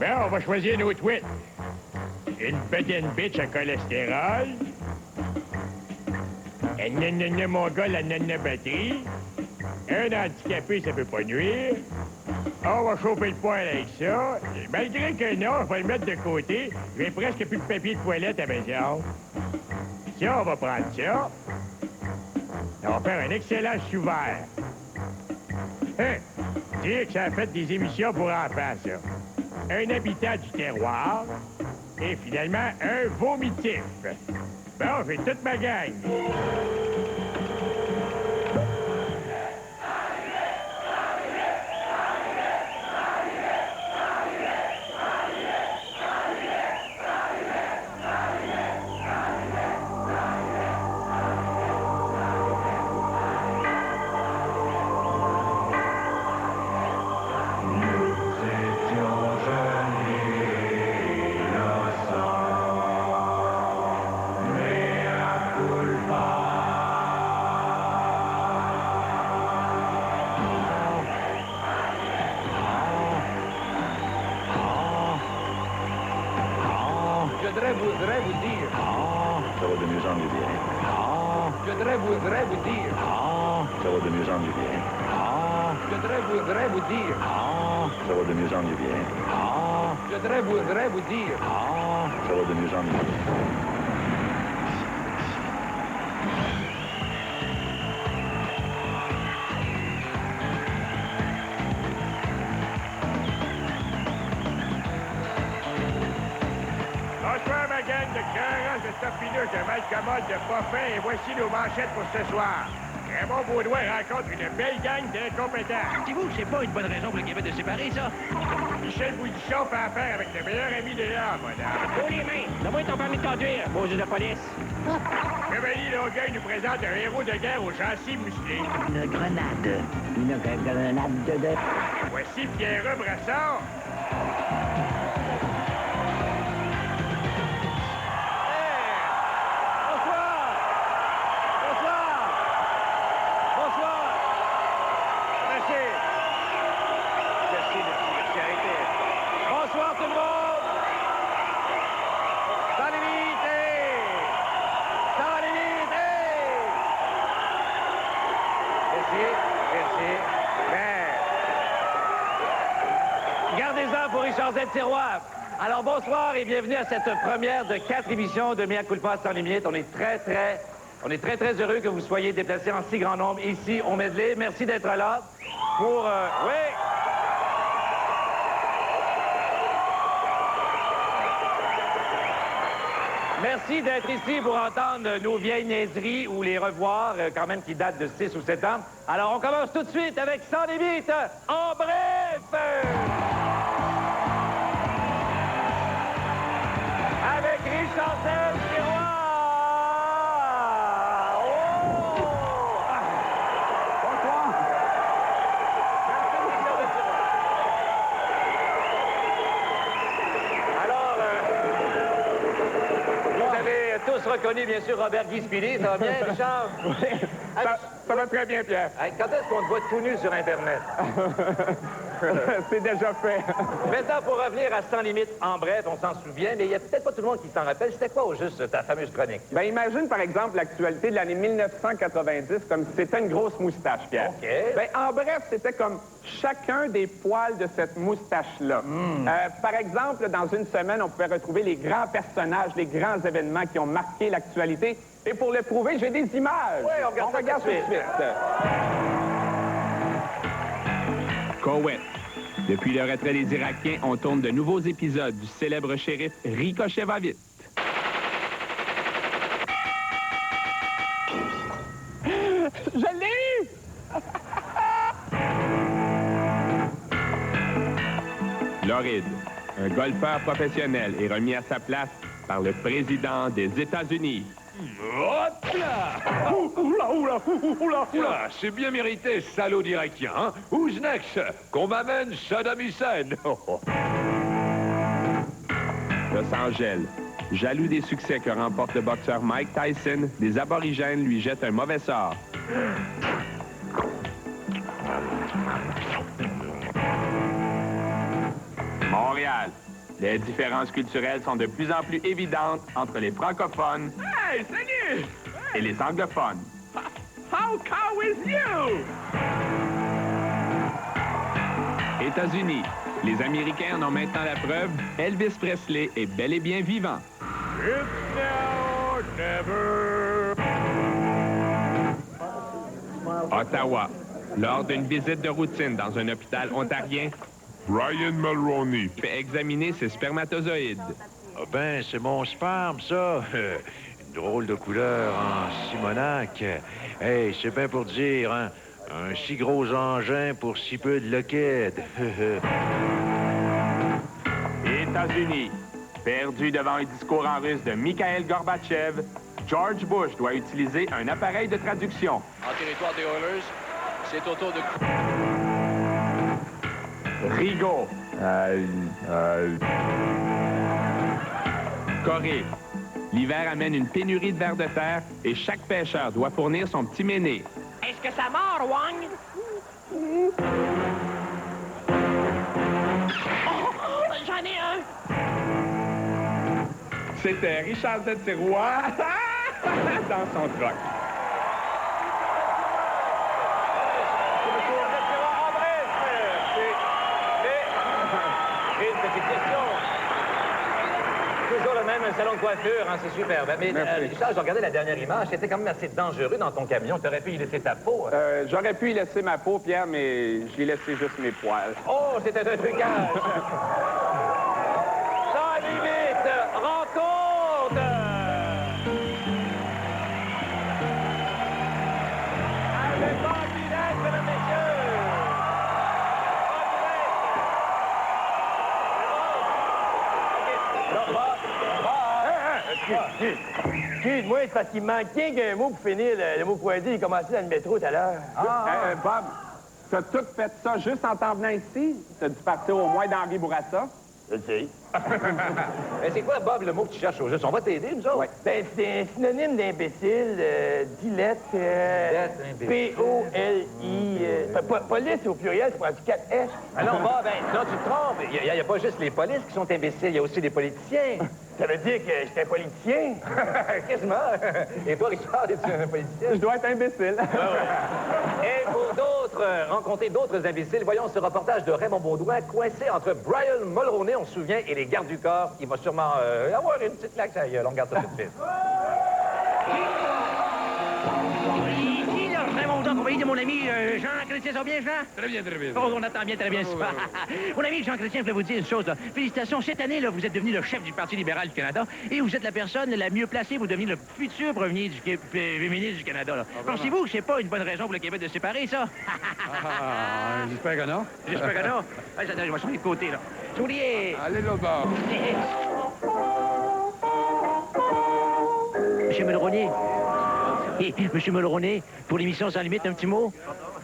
Ben, on va choisir nos tweets. Une bedaine bitch à cholestérol. Un nanana mongol à nanobatterie. Un handicapé, ça peut pas nuire. On va choper le poil avec ça. Malgré que non, on va le mettre de côté. J'ai presque plus de papier de toilette à la maison. Ça, on va prendre ça. On va faire un excellent sous-vert. Hein? Dire que ça a fait des émissions pour enfants, ça. Un habitat du terroir. Et finalement, un vomitif. Bon, j'ai toute ma gang. Je voudrais vous dire. Ça va de mieux en mieux bien. Je voudrais vous dire. Ça va de mieux en mieux bien. Je voudrais vous dire. Ça va de mieux en mieux bien. Je voudrais vous dire. Ça va de mieux en mieux bien. Bonsoir, ma gang de cœurs de topineux de Malcommode de Poffin, et voici nos manchettes pour ce soir. Raymond Baudouin rencontre une belle gang d'incompétents. Dis-vous, c'est pas une bonne raison pour le Québec de se séparer, ça? Michel Boudichon fait affaire avec le meilleur ami de l'homme, madame. Oh, les mains! Donne-moi ton permis de conduire, beau de police. Chevalier Longueuil nous présente un héros de guerre aux gencives musclées. Une grenade. Une grenade de... Voici Pierreux Brassard. Bonsoir tout le monde! Sans limite! Sans limite! Merci. Gardez-en pour Richard Z. Tiroir. Alors bonsoir et bienvenue à cette première de 4 émissions de Mea Culpa sans limite. On est très heureux que vous soyez déplacés en si grand nombre ici au Medley. Merci d'être là pour... oui! Merci d'être ici pour entendre nos vieilles niaiseries ou les revoir, quand même, qui datent de 6 ou 7 ans. Alors, on commence tout de suite avec Sans limite, en bref! Avec Richard Z. Tiroir! Oh! Bonsoir! Alors, vous avez tous reconnu, bien sûr, Robert Guy Spilly. Ça va bien, Richard? Oui, ça va très bien, Pierre. Hey, quand est-ce qu'on te voit tout nu sur Internet? C'est déjà fait. Maintenant, pour revenir à Sans limite, en bref, on s'en souvient, mais il n'y a peut-être pas tout le monde qui s'en rappelle. C'était quoi, au juste, ta fameuse chronique? Ben, imagine, par exemple, l'actualité de l'année 1990 comme si c'était une grosse moustache, Pierre. OK. Ben, en bref, c'était comme chacun des poils de cette moustache-là. Par exemple, dans une semaine, on pouvait retrouver les grands personnages, les grands événements qui ont marqué l'actualité. Et pour le prouver, j'ai des images. Oui, on regarde ça tout de suite. Koweït. Depuis le retrait des Irakiens, on tourne de nouveaux épisodes du célèbre shérif Ricochet va vite. Je l'ai eu! Floride. Un golfeur professionnel est remis à sa place par le président des États-Unis. Hop là! Oula! C'est bien mérité, salaud d'Irakien, hein? Who's next? Qu'on m'amène Saddam Hussein! Los Angeles. Jaloux des succès que remporte le boxeur Mike Tyson, les aborigènes lui jettent un mauvais sort. Montréal. Les différences culturelles sont de plus en plus évidentes entre les francophones Hey, salut! et les anglophones. How cow is you? États-Unis. Les Américains en ont maintenant la preuve. Elvis Presley est bel et bien vivant. It's now or never. Ottawa. Lors d'une visite de routine dans un hôpital ontarien, Brian Mulroney. fait examiner ses spermatozoïdes. Ah ben, c'est mon sperme, ça. Une drôle de couleur en Simonac. Hey, c'est bien pour dire, hein? Un si gros engin pour si peu de liquide. États-Unis. Perdu devant un discours en russe de Mikhail Gorbatchev, George Bush doit utiliser un appareil de traduction. En territoire des Oilers, c'est au tour de... Rigaud. Corée. L'hiver amène une pénurie de vers de terre et chaque pêcheur doit fournir son petit méné. Est-ce que ça mord, Wang? J'en ai un! C'était Richard de Tiroir dans son truck. Une petite question. Toujours le même salon de coiffure, hein, c'est superbe. Mais Richard, j'ai regardé la dernière image, c'était quand même assez dangereux dans ton camion. Tu aurais pu y laisser ta peau. J'aurais pu y laisser ma peau, Pierre, mais j'ai laissé juste mes poils. Oh, c'était un trucage! Sans limite, rencontre! Avec Bambinette, mesdames, messieurs! Excuse-moi, c'est parce qu'il manquait qu'un mot pour finir le mot pointu. Il commençait dans le métro tout à l'heure. Bob, t'as tout fait ça juste en t'en venant ici? T'as dû partir au moins d'Henri Bourassa? Je le sais. Mais c'est quoi, Bob, le mot que tu cherches au juste? On va t'aider, nous autres? Ouais. Ben, c'est un synonyme d'imbécile, dilette, P-O-L-I. Police au pluriel, c'est pour du 4S. Ah non, Bob, ben, non, tu te trompes. Il n'y a pas juste les polices qui sont imbéciles, il y a aussi les politiciens. Ça veut dire que j'étais politicien? Quasiment. Et toi, Richard, es-tu un politicien? Je dois être imbécile. Et pour d'autres, rencontrer d'autres imbéciles, voyons ce reportage de Raymond Baudouin coincé entre Brian Mulroney, on se souvient, et les gardes du corps. Il va sûrement avoir une petite claque à la gueule. On regarde ça tout de suite. Ici, là, Raymond, accompagné de mon ami Jean-Chrétien, ça va bien, Jean? Très bien, très bien. Oh, on attend bien, très bien. Mon ami Jean-Chrétien, je voulais vous dire une chose. Là. Félicitations, cette année, là, vous êtes devenu le chef du Parti libéral du Canada et vous êtes la personne la mieux placée pour devenir le futur premier ministre du Canada. Là. Pensez-vous que c'est pas une bonne raison pour le Québec de se séparer, ça? J'espère que non. J'espère que non. Ah, je vais changer de côté, là. Soulier! Allez, l'autre bord. Monsieur Mulroney. Monsieur Mulroney, pour l'émission Sans Limite, un petit mot?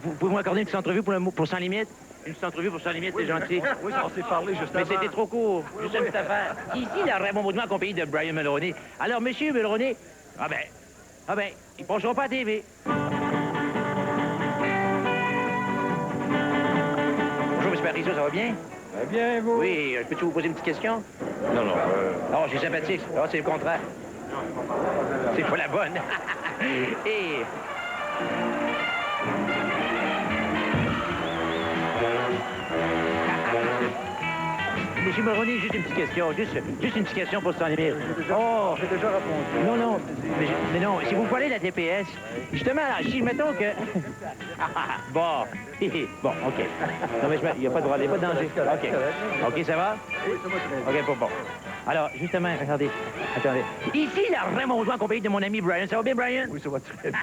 Vous pouvez m'accorder une petite entrevue pour Sans Limite? Une petite entrevue pour Sans Limite, c'est gentil. Oui, on s'est parlé juste Mais avant. c'était trop court. Juste une petite affaire. Ici, là, Raymond Baudouin, accompagné de Brian Mulroney. Alors, monsieur Mulroney, ah ben, ils ne passeront pas à TV. Bonjour, M. Parizeau, ça va bien? Bien, vous? Oui, peux-tu vous poser une petite question? Non. Oh, je suis sympathique. Oh, c'est le contraire. C'est pas la bonne. Et... Monsieur Mulroney, juste une petite question. Juste une petite question pour Sans Limite. Oh, J'ai déjà répondu. non. Mais non, si vous parlez de la TPS, justement, si mettons que... Bon. Bon, OK. Non, mais il n'y a pas de droit, il n'y a pas de danger. OK. OK, ça va? OK, bon. Alors, justement, regardez. Attendez. Ici, là, Raymond Baudouin, accompagné de mon ami Brian. Ça va bien, Brian? Oui, ça va très bien.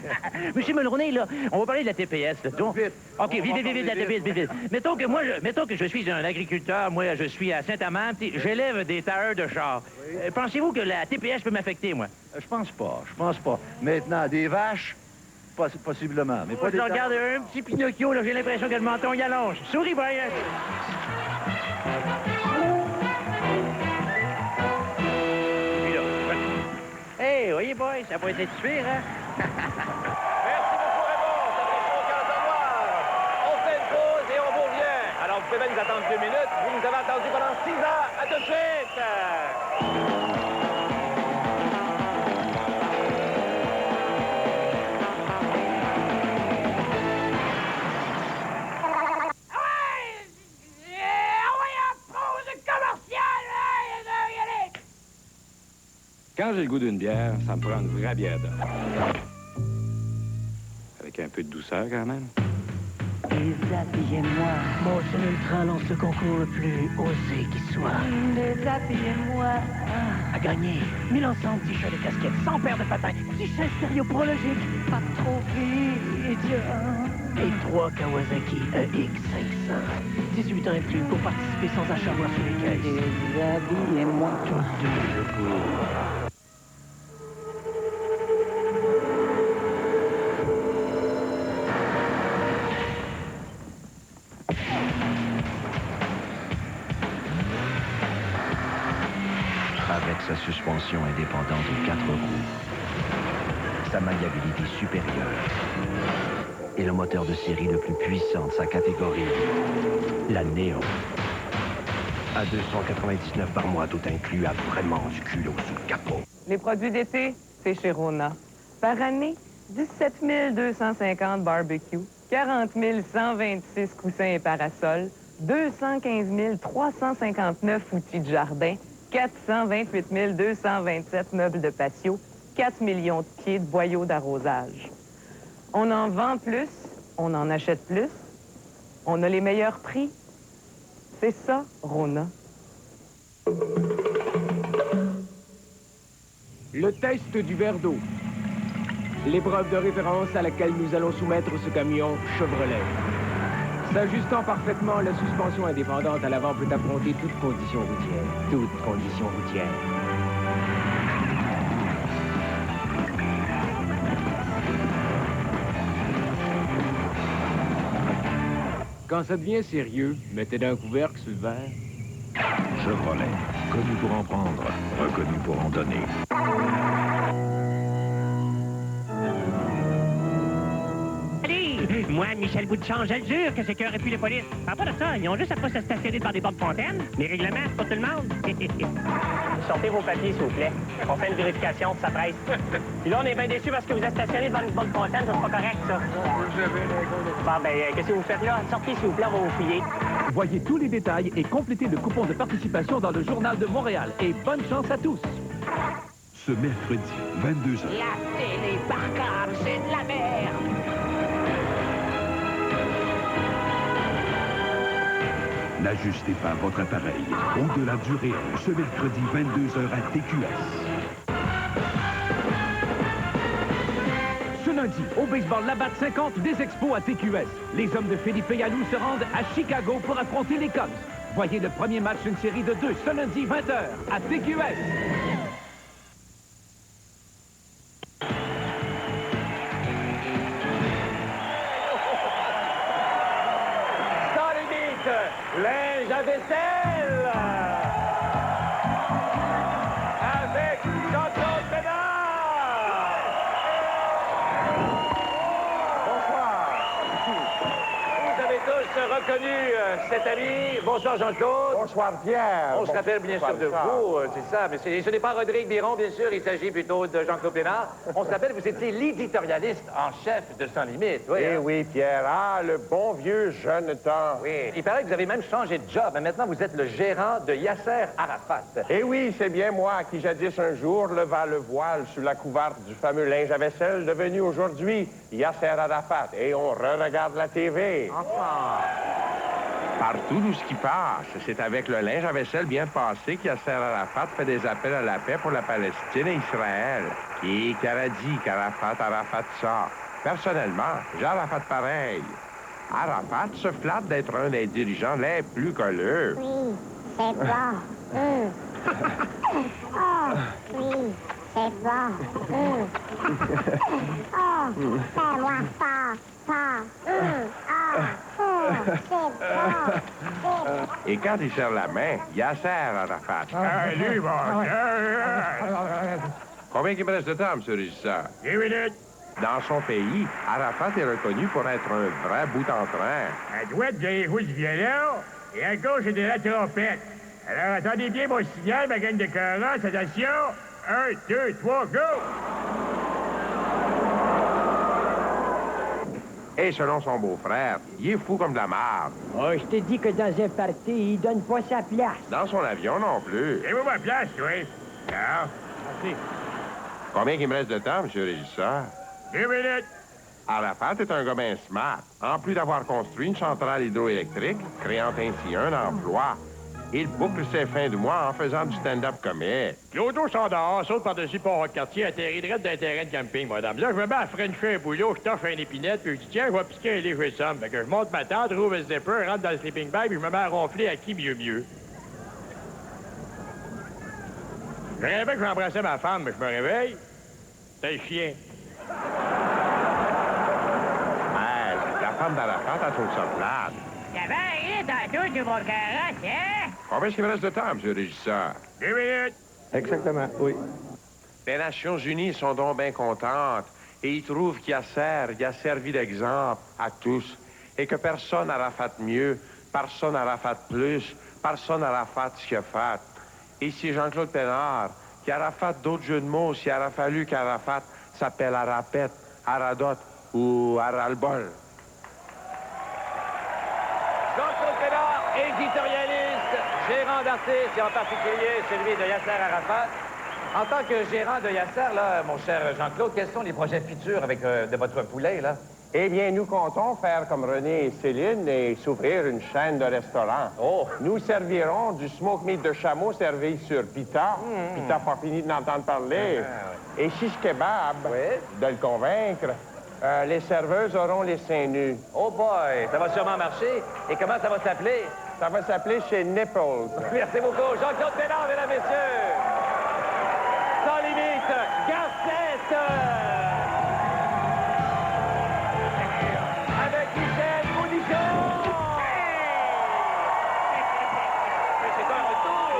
Monsieur Mulroney, là, on va parler de la TPS. Là. Vite. OK, vite, la TPS, vite. Mettons que je suis un agriculteur, moi, je suis à Saint-Amand, j'élève des tailleurs de chars. Pensez-vous que la TPS peut m'affecter, moi? Je pense pas. Maintenant, des vaches, possiblement, mais pas Je des regarde un petit Pinocchio, là, j'ai l'impression que le menton y allonge. Souris, Brian! Puis là, hey, voyez, boy, ça n'a pas été suffire, hein? Merci beaucoup, Raymond. Ça fait chaud au cœur de voir. On fait une pause et on vous revient. Alors, vous pouvez même nous attendre 2 minutes. Vous nous avez attendus pendant 6 heures. À tout de suite. Quand j'ai le goût d'une bière, ça me prend une vraie bière d'or. Avec un peu de douceur, quand même. Déshabillez-moi. Mon seul ultra lance le concours le plus osé qui soit. Déshabillez-moi. À gagner 1100 t-shirts et casquettes, 100 paires de patins, 10 chaises stéréoprologiques, Pas trop vite. et 3 Kawasaki EX500. 18 ans et plus pour participer sans achat voir sur les caisses. Déshabillez-moi. Toutes deux jours. Avec sa suspension indépendante aux 4 roues, sa maniabilité supérieure et le moteur de série le plus puissant de sa catégorie, la Néo. À 299 par mois, tout inclus, a vraiment du culot sous le capot. Les produits d'été, c'est chez Rona. Par année, 17 250 barbecues, 40 126 coussins et parasols, 215 359 outils de jardin, 428 227 meubles de patio, 4 millions de pieds de boyaux d'arrosage. On en vend plus, on en achète plus, on a les meilleurs prix. C'est ça, Rona. Le test du verre d'eau. L'épreuve de référence à laquelle nous allons soumettre ce camion Chevrolet. S'ajustant parfaitement, la suspension indépendante à l'avant peut affronter toute condition routière. Toute condition routière. Quand ça devient sérieux, mettez d'un couvercle sur le verre. Chevrolet, connu pour en prendre, reconnu pour en donner. Moi, Michel Boutchamp, je le jure que c'est qu'aurait pu les polices. À part de ça, ils ont juste à pas se stationner devant des bords de fontaine. Les règlements, c'est pas tout le monde. Sortez vos papiers, s'il vous plaît. On fait une vérification, ça presse. Puis là, on est bien déçus parce que vous êtes stationné devant une borne de fontaine, c'est pas correct, ça. Bon, ben, qu'est-ce que vous faites là? Sortez, s'il vous plaît, on va vous fouiller. Voyez tous les détails et complétez le coupon de participation dans le Journal de Montréal. Et bonne chance à tous! Ce mercredi, 22h. La télé par câble, c'est de la merde. N'ajustez pas votre appareil. Au-delà du réel, ce mercredi, 22h à TQS. Ce lundi, au baseball Labatt 50 des Expos à TQS. Les hommes de Philippe Yalou se rendent à Chicago pour affronter les Cubs. Voyez le premier match d'une série de 2 ce lundi, 20h à TQS. Linge à vaisselle avec Jean-Claude Bédard. Bonsoir. Vous avez tous reconnu cet ami. Bonsoir Jean-Claude. Bonsoir Pierre. On se rappelle bien sûr de vous, c'est ça, mais ce n'est pas Rodrigue Biron, bien sûr, il s'agit plutôt de Jean-Claude Bédard. On se rappelle, vous étiez l'éditorialiste en chef de Sans Limite. Oui, eh oui, Pierre. Ah, le bon vieux jeune temps. Oui. Il paraît que vous avez même changé de job. Maintenant, vous êtes le gérant de Yasser Arafat. Eh oui, c'est bien moi qui jadis un jour leva le voile sous la couverte du fameux linge à vaisselle devenu aujourd'hui Yasser Arafat. Et on re-regarde la TV. Enfin. Partout où ce qui passe, c'est avec le linge à vaisselle bien passé qu'Yasser Arafat fait des appels à la paix pour la Palestine et Israël. Qui a dit qu'Arafat, Arafat ça? Personnellement, j'ai Arafat pareil. Arafat se flatte d'être un des dirigeants les plus colleux. Oui, c'est bon. Oh, oui, c'est bon. Oh, fais-moi ça. Et quand il serre la main, Yasser Arafat. Lui, bon. Combien il me reste de temps, M. le régisseur? 10 minutes. Dans son pays, Arafat est reconnu pour être un vrai bout en train. À droite, vous avez vous du violon, et à gauche, j'ai de la trompette. Alors, attendez bien mon signal, ma gagne de carrosse. Attention. 1, 2, 3, go! Et selon son beau-frère, il est fou comme de la marde. Oh, je t'ai dit que dans un party, il donne pas sa place. Dans son avion non plus. C'est moi ma place, oui. Non. Merci. Combien qu'il me reste de temps, M. le régisseur? 2 minutes. Arafat est un gars bien smart. En plus d'avoir construit une centrale hydroélectrique, créant ainsi un emploi, il boucle ses fins de mois en faisant du stand-up comique. L'auto sont dehors, saute par-dessus Port-Cartier, atterrit direct d'un terrain de camping, madame. Là, je me mets à frencher un boulot, je toffe une épinette, puis je dis, tiens, je vais piquer un léger somme. Fait que je monte ma tente, rouvre le zipper, rentre dans le sleeping bag, puis je me mets à ronfler à qui mieux. Je rêvais que j'embrassais ma femme, mais je me réveille. C'est un chien. Hey, la femme d'Arafat, elle trouve ça plate. Ça va aller tantôt sur mon carrosse, hein? Combien est-ce qu'il me reste de temps, M. le régisseur? 2 minutes. Exactement, oui. Les Nations unies sont donc bien contentes et ils trouvent qu'il a servi d'exemple à tous et que personne n'aura fait mieux, personne n'aura fait plus, personne n'aura fait ce qu'il a fait. Et si Jean-Claude Pénard, qui aura fait d'autres jeux de mots, s'il aura fallu qu'Arafat s'appelle Arapet, Aradot ou Aralbol. Jean-Claude Pénard, éditorialiste, gérant d'artistes et en particulier celui de Yasser Arafat. En tant que gérant de Yasser, là, mon cher Jean-Claude, quels sont les projets futurs avec de votre poulet, là? Eh bien, nous comptons faire comme René et Céline et s'ouvrir une chaîne de restaurants. Oh! Nous servirons du smoke meat de chameau servi sur pita. Pita pas fini d'entendre parler. Et shish kebab, de le convaincre. Les serveuses auront les seins nus. Oh boy, ça va sûrement marcher. Et comment ça va s'appeler? Ça va s'appeler chez Nipples. Merci beaucoup. Jean-Claude Pénard, mesdames, messieurs. Sans limite, Garcette. Avec Michel Boudichon. C'est un retour.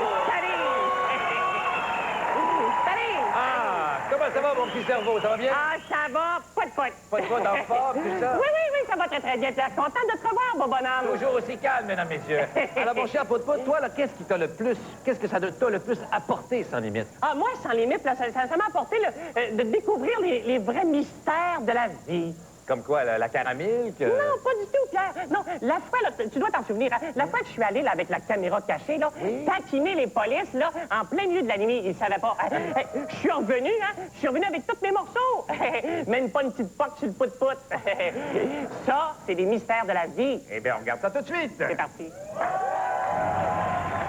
Salut! Ah, comment ça va, mon petit cerveau? Ça va bien? Ah, ça va, pas de pote. Pas de pote en forme, tout ça? Oui, ça va très, très bien. Pierre. Content de te revoir, mon bonhomme. Toujours aussi calme, mesdames, messieurs. Alors, mon cher Pout-Pout, toi, là, qu'est-ce que ça t'a le plus apporté, sans limite? Ah, moi, sans limite, là, ça m'a apporté de découvrir les vrais mystères de la vie. Comme quoi, la caramel? Non, pas du tout, Pierre. Non, la fois, là, tu dois t'en souvenir, hein, la fois que je suis allé là, avec la caméra cachée, là, taquiner les polices, là, en plein milieu de la nuit, ils savaient pas. Je suis revenu, hein, je suis revenu avec tous mes morceaux. Même pas une petite poque sur le pout-pout. Ça, c'est des mystères de la vie. Eh bien, on regarde ça tout de suite. C'est parti.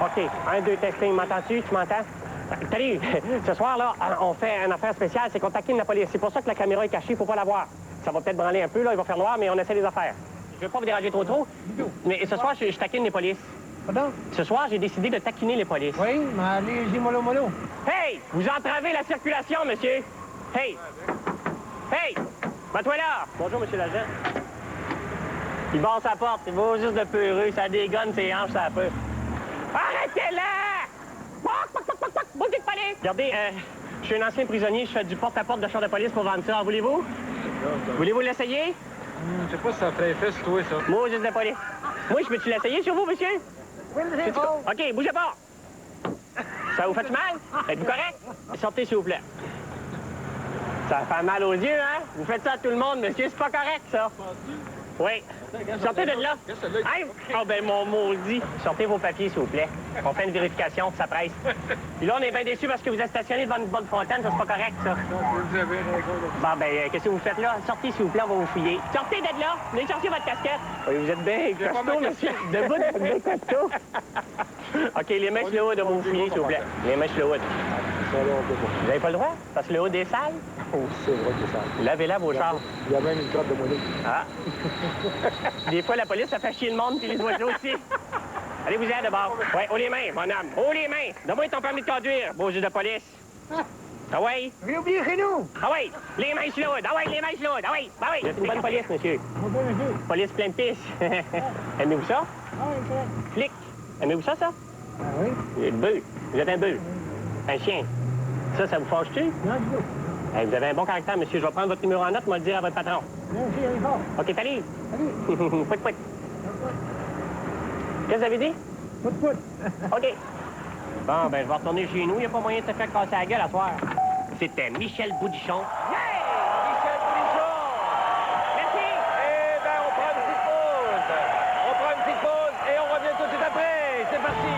OK, 1, 2, testing, m'entends-tu? Tu m'entends? Salut, ce soir, là, on fait une affaire spéciale, c'est qu'on taquine la police. C'est pour ça que la caméra est cachée, il faut pas la voir. Ça va peut-être branler un peu, là, il va faire noir, mais on essaie les affaires. Je veux pas vous déranger trop. Mais ce soir, je taquine les polices. Pardon? Ce soir, j'ai décidé de taquiner les polices. Oui, mais allez-y, mollo. Hey! Vous entravez la circulation, monsieur! Hey! Hey! Va-toi là! Bonjour, monsieur l'agent. Il barre sa porte, il va juste de peureux, ça dégonne ses hanches, ça peut. Arrêtez-la! Bouge de police! Regardez, je suis un ancien prisonnier, je fais du porte-à-porte de char de police pour vendre ça. En voulez-vous? Voulez-vous l'essayer? Je sais pas si ça ferait effet sur toi, ça. Moi, juste de police. Moi, je peux-tu l'essayer sur vous, monsieur? Oui, c'est bon. OK, bougez pas. Ça vous fait mal? Êtes-vous correct? Sortez, s'il vous plaît. Ça fait mal aux yeux, hein? Vous faites ça à tout le monde, monsieur, c'est pas correct, ça. Oui. Sortez de là. Hey! Oh, ben, mon maudit. Sortez vos papiers, s'il vous plaît. On fait une vérification, ça presse. Puis là, on est bien déçus parce que vous êtes stationné devant une bonne fontaine, ça, c'est pas correct, ça. Vous avez raison. Bon, ben, qu'est-ce que vous faites là? Sortez, s'il vous plaît, on va vous fouiller. Sortez de là! Venez chercher votre casquette. Oui, vous êtes bien costaud, monsieur. Debout, vous êtes bien costaud. OK, les mains sur le hood, on va vous fouiller, s'il vous plaît. Les mains sur le hood. Vous n'avez pas le droit? Parce que le hood est sale? C'est vrai que c'est sale. Lavez-la, vos chars. Il y a même une crotte de monnaie. Ah. Des fois, la police, ça fait chier le monde, puis les oiseaux aussi. Allez-vous-en de bord. Oui, haut les mains, mon homme. Haut les mains. Donne-moi ton permis de conduire, beau jeu de police. Ah ouais? Vous l'avez oublié chez nous. Ah ouais? Les mains sur le hood. Ah ouais, les mains sur le hood. Ah ouais, ah ouais. C'est une bonne police, monsieur. Police plein de pisse. Aimez-vous ça? Ah oui, c'est Flic. Aimez-vous ça, ça? Ah oui? Vous êtes bœuf. Vous êtes un bœuf. Un chien. Ça vous fâche-tu? Non, du tout. Hey, vous avez un bon caractère, monsieur. Je vais prendre votre numéro en note, moi le dire à votre patron. Merci, allez fort. OK, salut. Salut. Pouit. Qu'est-ce que vous avez dit? Pouit. OK. Bon, ben, je vais retourner chez nous. Il n'y a pas moyen de se faire casser la gueule à soir. C'était Michel Boudichon. Yeah! Michel Boudichon! Merci! Eh bien, on prend une petite pause. On prend une petite pause et on revient tout de suite après. C'est parti!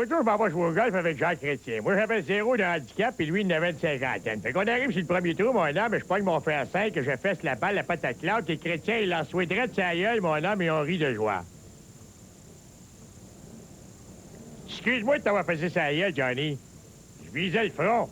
Auto, je m'en vais jouer au golf avec Jacques Chrétien. Moi, j'avais 0 de handicap, et lui, il en avait une cinquantaine. Fait qu'on arrive sur le premier trou, mon homme, je pogne mon frère 5, je fesse la balle, la patate claque, et Chrétien, il lance direct de sa gueule, mon homme, et on rit de joie. Excuse-moi de t'avoir fait sa gueule, Johnny. Je visais le front.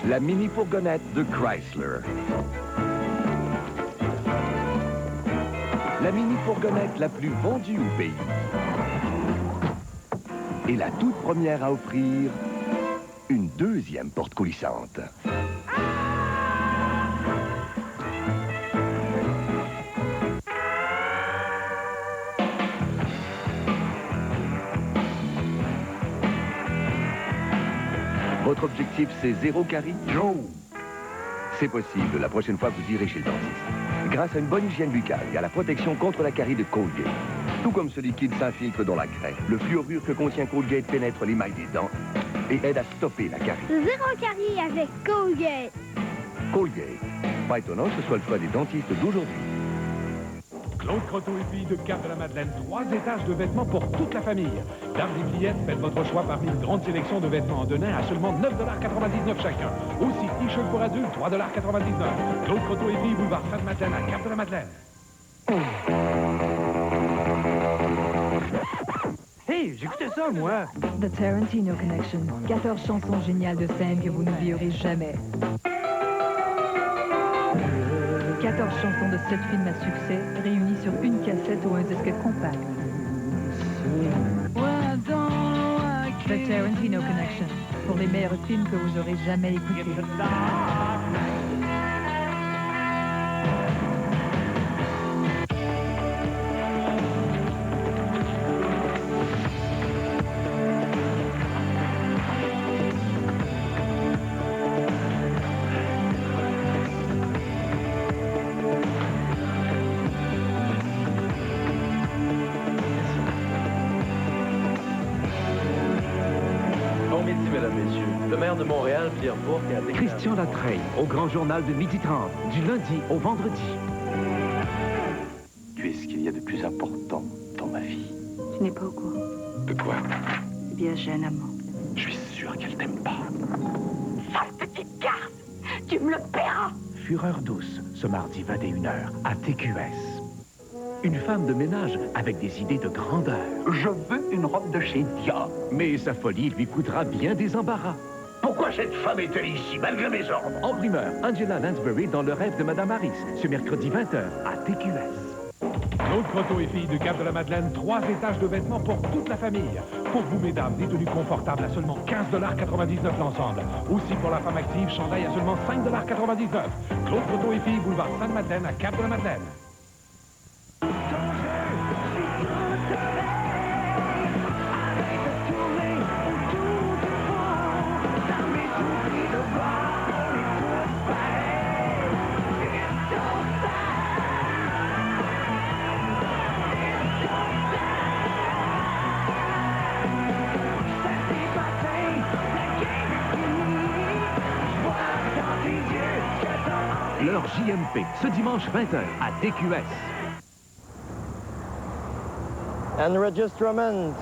La mini-fourgonnette de Chrysler. La mini-fourgonnette la plus vendue au pays. Et la toute première à offrir une deuxième porte coulissante. Votre objectif, c'est 0 carie? Non! C'est possible la prochaine fois que vous irez chez le dentiste. Grâce à une bonne hygiène buccale et à la protection contre la carie de Colgate. Tout comme ce liquide s'infiltre dans la craie, le fluorure que contient Colgate pénètre l'émail des dents et aide à stopper la carie. 0 carie avec Colgate. Colgate. Pas étonnant que ce soit le choix des dentistes d'aujourd'hui. Claude Croteau et filles de Cap-de-la-Madeleine, 3 étages de vêtements pour toute la famille. Dames et fillettes, faites votre choix parmi une grande sélection de vêtements de nain à seulement 9,99 $ chacun. Aussi, t-shirt pour adultes, 3,99 $. Claude Croteau et filles, boulevard Sainte-Madeleine à Cap-de-la-Madeleine. Hey, j'écoutais ça, moi! The Tarantino Connection. 14 chansons géniales de scène que vous n'oublierez jamais. 14 chansons de 7 films à succès, réunies sur une cassette ou un disque compact. The Tarantino Connection. Pour les meilleurs films que vous aurez jamais écoutés. De Montréal, Pierre Bourque a Christian Latreille, au Grand Journal de 12h30, du lundi au vendredi. Tu es ce qu'il y a de plus important dans ma vie. Tu n'es pas au courant. De quoi? Eh bien, j'ai un amant. Je suis sûr qu'elle t'aime pas. Sale petite garce! Tu me le paieras! Fureur douce, ce mardi 21h, à TQS. Une femme de ménage avec des idées de grandeur. Je veux une robe de chez Dia. Mais sa folie lui coûtera bien des embarras. Pourquoi cette femme est-elle ici, malgré mes ordres? En primeur, Angela Lansbury dans Le rêve de Madame Harris, ce mercredi 20h, à TQS. Claude Croteau et filles du Cap-de-la-Madeleine, 3 étages de vêtements pour toute la famille. Pour vous, mesdames, des tenues confortables à seulement 15,99 $ l'ensemble. Aussi pour la femme active, chandail à seulement 5,99 $. Claude Croteau et filles, boulevard Sainte-Madeleine, à Cap-de-la-Madeleine. L'heure JMP, ce dimanche 20h à TQS. Enregistrement.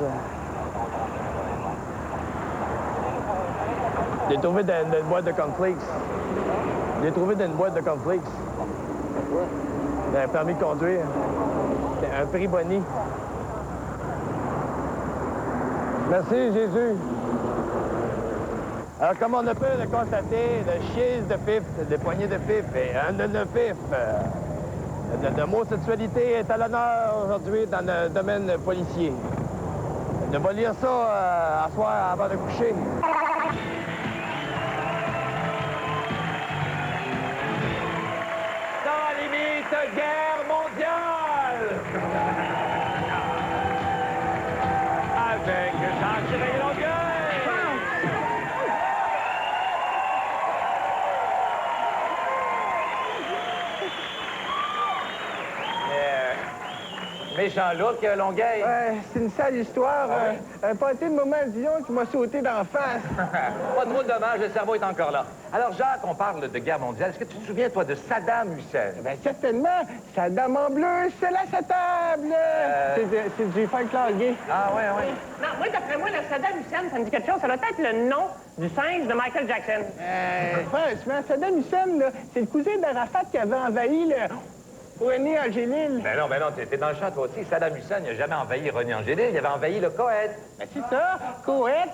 J'ai trouvé dans une boîte de cornflakes. J'ai trouvé dans une boîte de cornflakes. Un permis de conduire. Un prix Bonnie. Merci, Jésus. Alors, comme on a pu le constater, le chiz de pif, le poignet de pif et un de pif. L'homosexualité est à l'honneur aujourd'hui dans le domaine policier. Je vais lire ça à soir avant de coucher. Sans limite, guerre mondiale! Avec Jean-Chrétien Longueuil! Méchant look, Longueuil. Ouais, c'est une sale histoire. Un pâté de moment Dion qui m'a sauté d'en face. Pas trop de dommages, le cerveau est encore là. Alors, Jacques, on parle de guerre mondiale. Est-ce que tu te souviens, toi, de Saddam Hussein? Bien, certainement. Saddam en bleu, c'est la sa table. C'est du folklore gay. Ah, ouais. Non, moi, d'après moi, le Saddam Hussein, ça me dit quelque chose. Ça doit être le nom du singe de Michael Jackson. Franchement, Saddam Hussein, là, c'est le cousin d'Arafat qui avait envahi le... René Angélil. Ben non, t'es dans le champ, toi aussi. Saddam Hussein n'a jamais envahi René Angélil, il avait envahi le Koweït. Ben c'est ça, Koweït,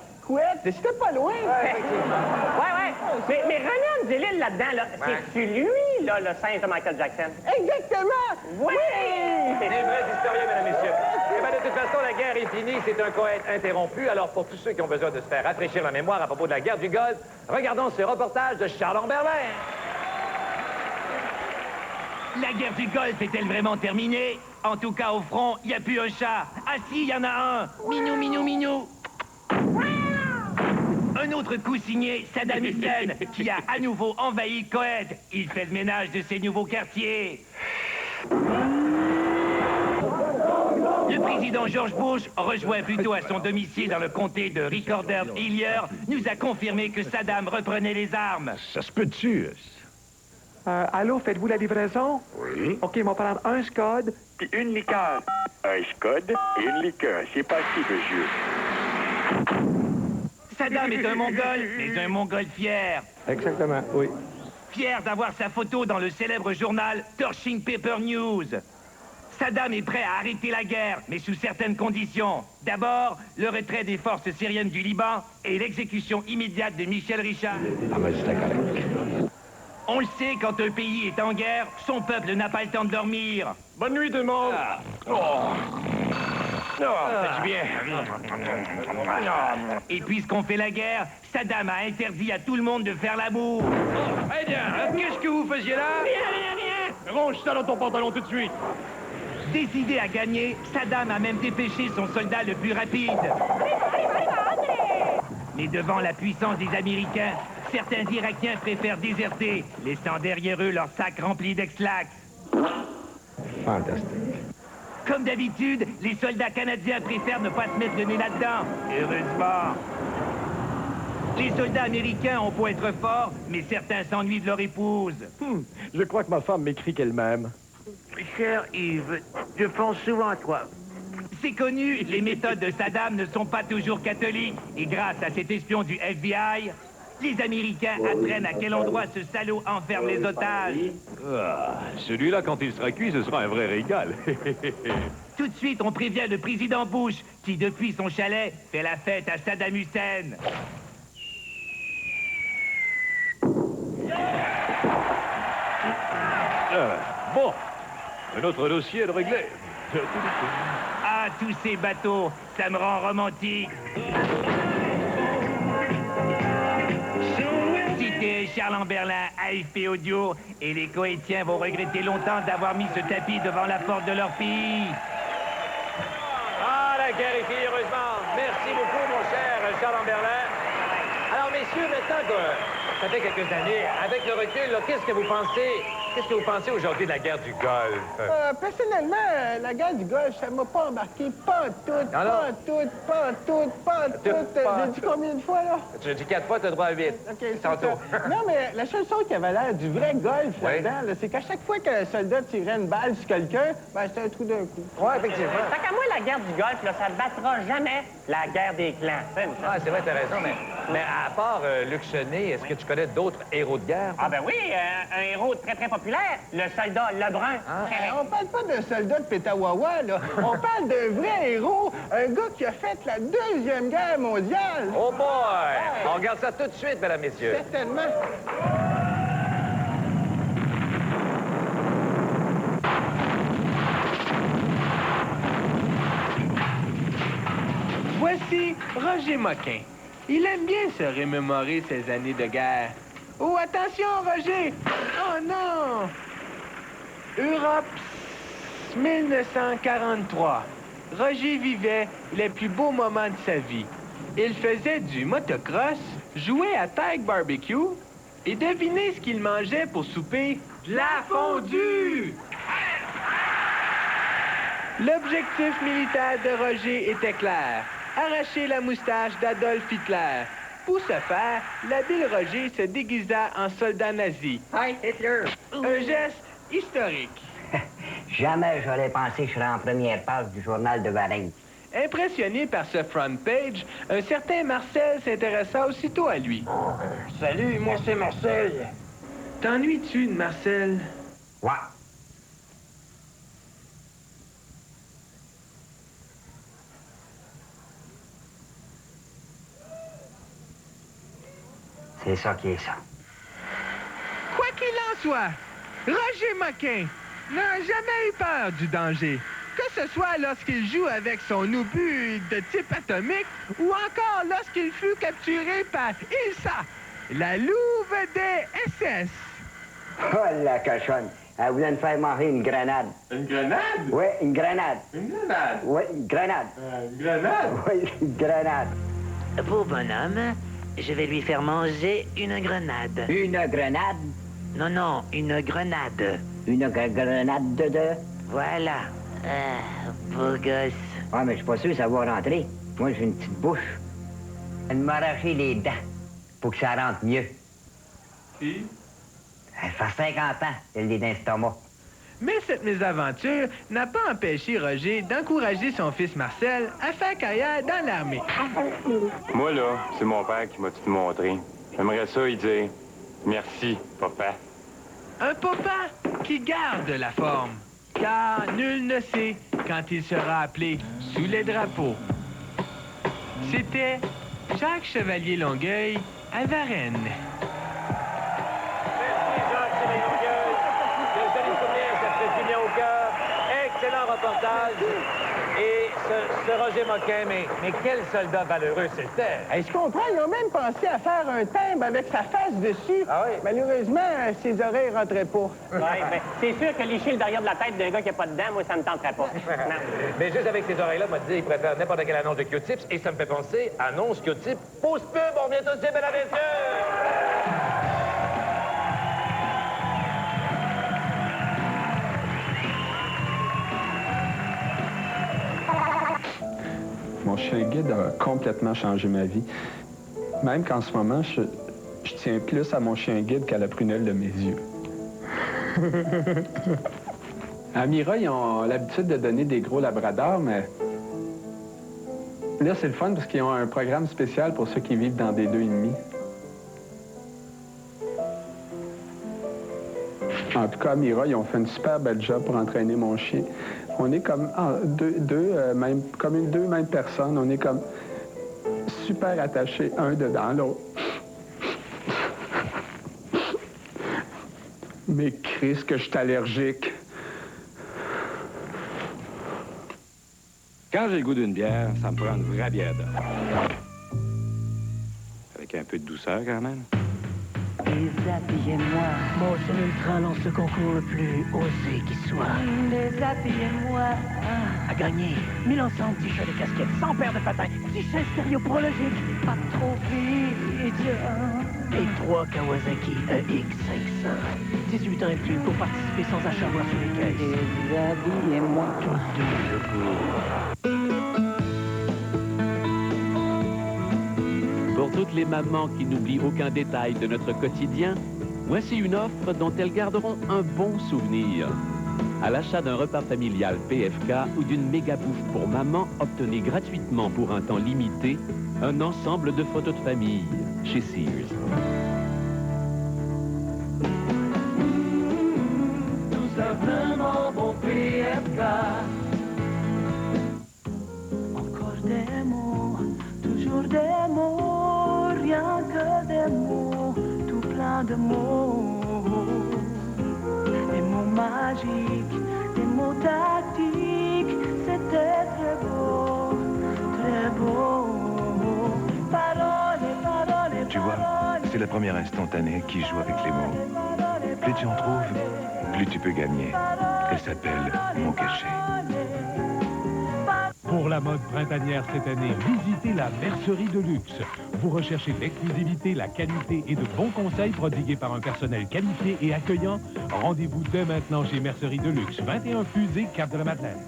c'était pas loin. Ouais. Mais René Angélil, là-dedans, là, c'est-tu lui, là, le singe de Michael Jackson? Exactement! Oui! C'est des vrais historiens, mesdames et messieurs. Eh bien, de toute façon, la guerre est finie, c'est un Koweït interrompu. Alors, pour tous ceux qui ont besoin de se faire rafraîchir la mémoire à propos de la guerre du Golfe, regardons ce reportage de Charles Amberlin. La guerre du Golfe est-elle vraiment terminée? En tout cas, au front, il n'y a plus un chat. Ah si, il y en a un. Minou, minou, minou. Un autre coup signé Saddam Hussein, qui a à nouveau envahi Koweït. Il fait le ménage de ses nouveaux quartiers. Le président George Bush, rejoint plutôt à son domicile dans le comté de Recorder-Hillier, nous a confirmé que Saddam reprenait les armes. Ça se peut-tu? Allô, faites-vous la livraison? Oui. OK, on va prendre un Scud puis une liqueur. Un Scud et une liqueur. C'est pas si, monsieur. Saddam est un Mongol, mais un Mongol fier. Exactement, oui. Fier d'avoir sa photo dans le célèbre journal Torching Paper News. Saddam est prêt à arrêter la guerre, mais sous certaines conditions. D'abord, le retrait des forces syriennes du Liban et l'exécution immédiate de Michel Richard. On le sait, quand un pays est en guerre, son peuple n'a pas le temps de dormir. Bonne nuit, tout le monde. Ça du bien. Et puisqu'on fait la guerre, Saddam a interdit à tout le monde de faire l'amour. Eh bien, qu'est-ce que vous faisiez là? Rien. Range ça dans ton pantalon tout de suite. Décidé à gagner, Saddam a même dépêché son soldat le plus rapide. Mais devant la puissance des Américains, certains Irakiens préfèrent déserter, laissant derrière eux leurs sacs remplis d'Ex-Lax. Fantastique. Comme d'habitude, les soldats canadiens préfèrent ne pas se mettre le nez là-dedans. Heureusement. Les soldats américains ont beau être forts, mais certains s'ennuient de leur épouse. Je crois que ma femme m'écrit qu'elle m'aime. Cher Yves, je pense souvent à toi. C'est connu, les méthodes de Saddam ne sont pas toujours catholiques. Et grâce à cet espion du FBI, les Américains apprennent à quel endroit ce salaud enferme les otages. Celui-là, quand il sera cuit, ce sera un vrai régal. Tout de suite, on prévient le président Bush, qui, depuis son chalet, fait la fête à Saddam Hussein. Bon, un autre dossier de réglé. Ah, tous ces bateaux, ça me rend romantique. Cité Charles Amberlin, AFP Audio, et les Koweïtiens vont regretter longtemps d'avoir mis ce tapis devant la porte de leur pays. Ah, la guerre est finie, heureusement. Merci beaucoup, mon cher Charles Amberlin. Alors, messieurs, maintenant que ça fait quelques années, avec le recul, là, qu'est-ce que vous pensez aujourd'hui de la guerre du Golfe? Personnellement, la guerre du Golfe, ça m'a pas embarqué. Pas tout. J'ai dit combien de fois, là? Tu as dit 4 fois, tu as droit à 8. OK, tantôt. Non, mais la seule chose qui avait l'air du vrai golf là-dedans, là, c'est qu'à chaque fois qu'un soldat tirait une balle sur quelqu'un, ben, c'était un trou d'un coup. Oui, effectivement. Fait qu'à moi, la guerre du Golfe, là, ça battra jamais la guerre des clans. Ah, c'est vrai, t'as raison, mais à part Luc Chenet, est-ce que tu connais d'autres héros de guerre? Ah ben oui, un héros très, très populaire, le soldat Lebrun. On parle pas d'un soldat de Pétawawa, là. On parle d'un vrai héros, un gars qui a fait la Deuxième Guerre mondiale. Oh boy! On regarde ça tout de suite, mesdames, messieurs. Certainement. Voici Roger Moquin. Il aime bien se remémorer ses années de guerre. Oh, attention, Roger! Oh non! Europe 1943. Roger vivait les plus beaux moments de sa vie. Il faisait du motocross, jouait à Tag Barbecue et devinez ce qu'il mangeait pour souper? De la fondue! L'objectif militaire de Roger était clair. Arracher la moustache d'Adolf Hitler. Pour ce faire, l'habile Roger se déguisa en soldat nazi. Hi, Hitler! Un geste historique. Jamais j'aurais pensé que je serais en première page du journal de Varennes. Impressionné par ce front page, un certain Marcel s'intéressa aussitôt à lui. Salut, moi c'est Marcel. T'ennuies-tu de Marcel? Ouais. C'est ça qui est ça. Quoi qu'il en soit, Roger Moquin n'a jamais eu peur du danger. Que ce soit lorsqu'il joue avec son obus de type atomique ou encore lorsqu'il fut capturé par Ilsa, la louve des SS. Oh, la cochonne. Elle voulait me faire manger une grenade. Une grenade? Oui, une grenade. Une grenade? Oui, une grenade. Une grenade? Oui, une grenade. Beau bonhomme, je vais lui faire manger une grenade. Une grenade? Non, non, une grenade. Une grenade de... Voilà. Beau gosse. Ah, mais je suis pas sûr que ça va rentrer. Moi, j'ai une petite bouche. Elle m'a arraché les dents pour que ça rentre mieux. Puis? Elle fait 50 ans qu'elle est dans l'estomac. Mais cette mésaventure n'a pas empêché Roger d'encourager son fils Marcel à faire carrière dans l'armée. Moi, là, c'est mon père qui m'a tout montré. J'aimerais ça lui dire merci, papa. Un papa qui garde la forme. Car nul ne sait quand il sera appelé sous les drapeaux. C'était Jacques Chevalier Longueuil à Varennes. Excellent reportage. Et ce Roger Moquin, mais quel soldat valeureux c'était. Hey, je comprends, ils ont même pensé à faire un timbre avec sa face dessus. Ah oui? Malheureusement, ses oreilles ne rentraient pas. Oui, mais c'est sûr que licher le derrière de la tête d'un gars qui n'a pas de dents, moi, ça ne me tenterait pas. Non. Mais juste avec ces oreilles-là, moi, il préfère n'importe quelle annonce de Q-Tips. Et ça me fait penser, annonce Q-Tip, pause pub, on revient tout de suite, mesdames et messieurs! Mon chien guide a complètement changé ma vie. Même qu'en ce moment, je tiens plus à mon chien guide qu'à la prunelle de mes yeux. À Mira, ils ont l'habitude de donner des gros labradors, mais là, c'est le fun parce qu'ils ont un programme spécial pour ceux qui vivent dans des 2,5. En tout cas, à Mira, ils ont fait une super belle job pour entraîner mon chien. On est comme deux mêmes personnes. On est comme super attachés un dedans l'autre. Mais Christ, que je suis allergique. Quand j'ai le goût d'une bière, ça me prend une vraie bière d'or. Avec un peu de douceur, quand même. Déshabillez-moi. Mon seul ultra lance le concours le plus osé qui soit. Déshabillez-moi. À gagner 1000 ensembles, t-shirts et casquettes, sans paire de patins, 10 chaises stéréoprologiques, pas trop vite, et 3 Kawasaki EX500. 18 ans et plus pour participer sans achat voir sur les caisses. Déshabillez-moi. Tous deux le Pour toutes les mamans qui n'oublient aucun détail de notre quotidien, voici une offre dont elles garderont un bon souvenir. À l'achat d'un repas familial PFK ou d'une méga bouffe pour maman, obtenez gratuitement pour un temps limité un ensemble de photos de famille chez Sears. Tout simplement bon PFK. Encore des mots, toujours des mots, rien que des mots, tout plein de mots. Des mots magiques, des mots tactiques, c'était très beau, très beau. Parole, parole, Tu vois, c'est la première instantanée qui joue avec les mots. Plus tu en trouves, plus tu peux gagner. Elle s'appelle Mon Cachet. Pour la mode printanière cette année, visitez la Mercerie de Luxe. Vous recherchez l'exclusivité, la qualité et de bons conseils prodigués par un personnel qualifié et accueillant? Rendez-vous dès maintenant chez Mercerie de Luxe, 21 Fusée, Cap de la Madeleine.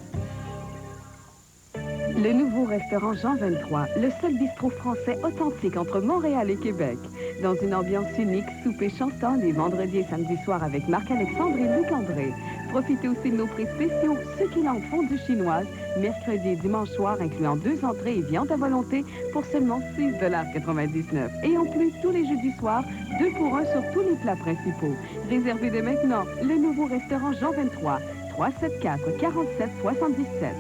Le nouveau restaurant Jean 23, le seul bistrot français authentique entre Montréal et Québec. Dans une ambiance unique, souper chantant les vendredis et samedis soirs avec Marc-Alexandre et Luc André. Profitez aussi de nos prix spéciaux, succulentes fondues chinoises, mercredi et dimanche soir, incluant 2 entrées et viande à volonté pour seulement 6,99 $. Et en plus, tous les jeudis soirs, 2 pour 1 sur tous les plats principaux. Réservez dès maintenant le nouveau restaurant Jean 23, 374 47 77.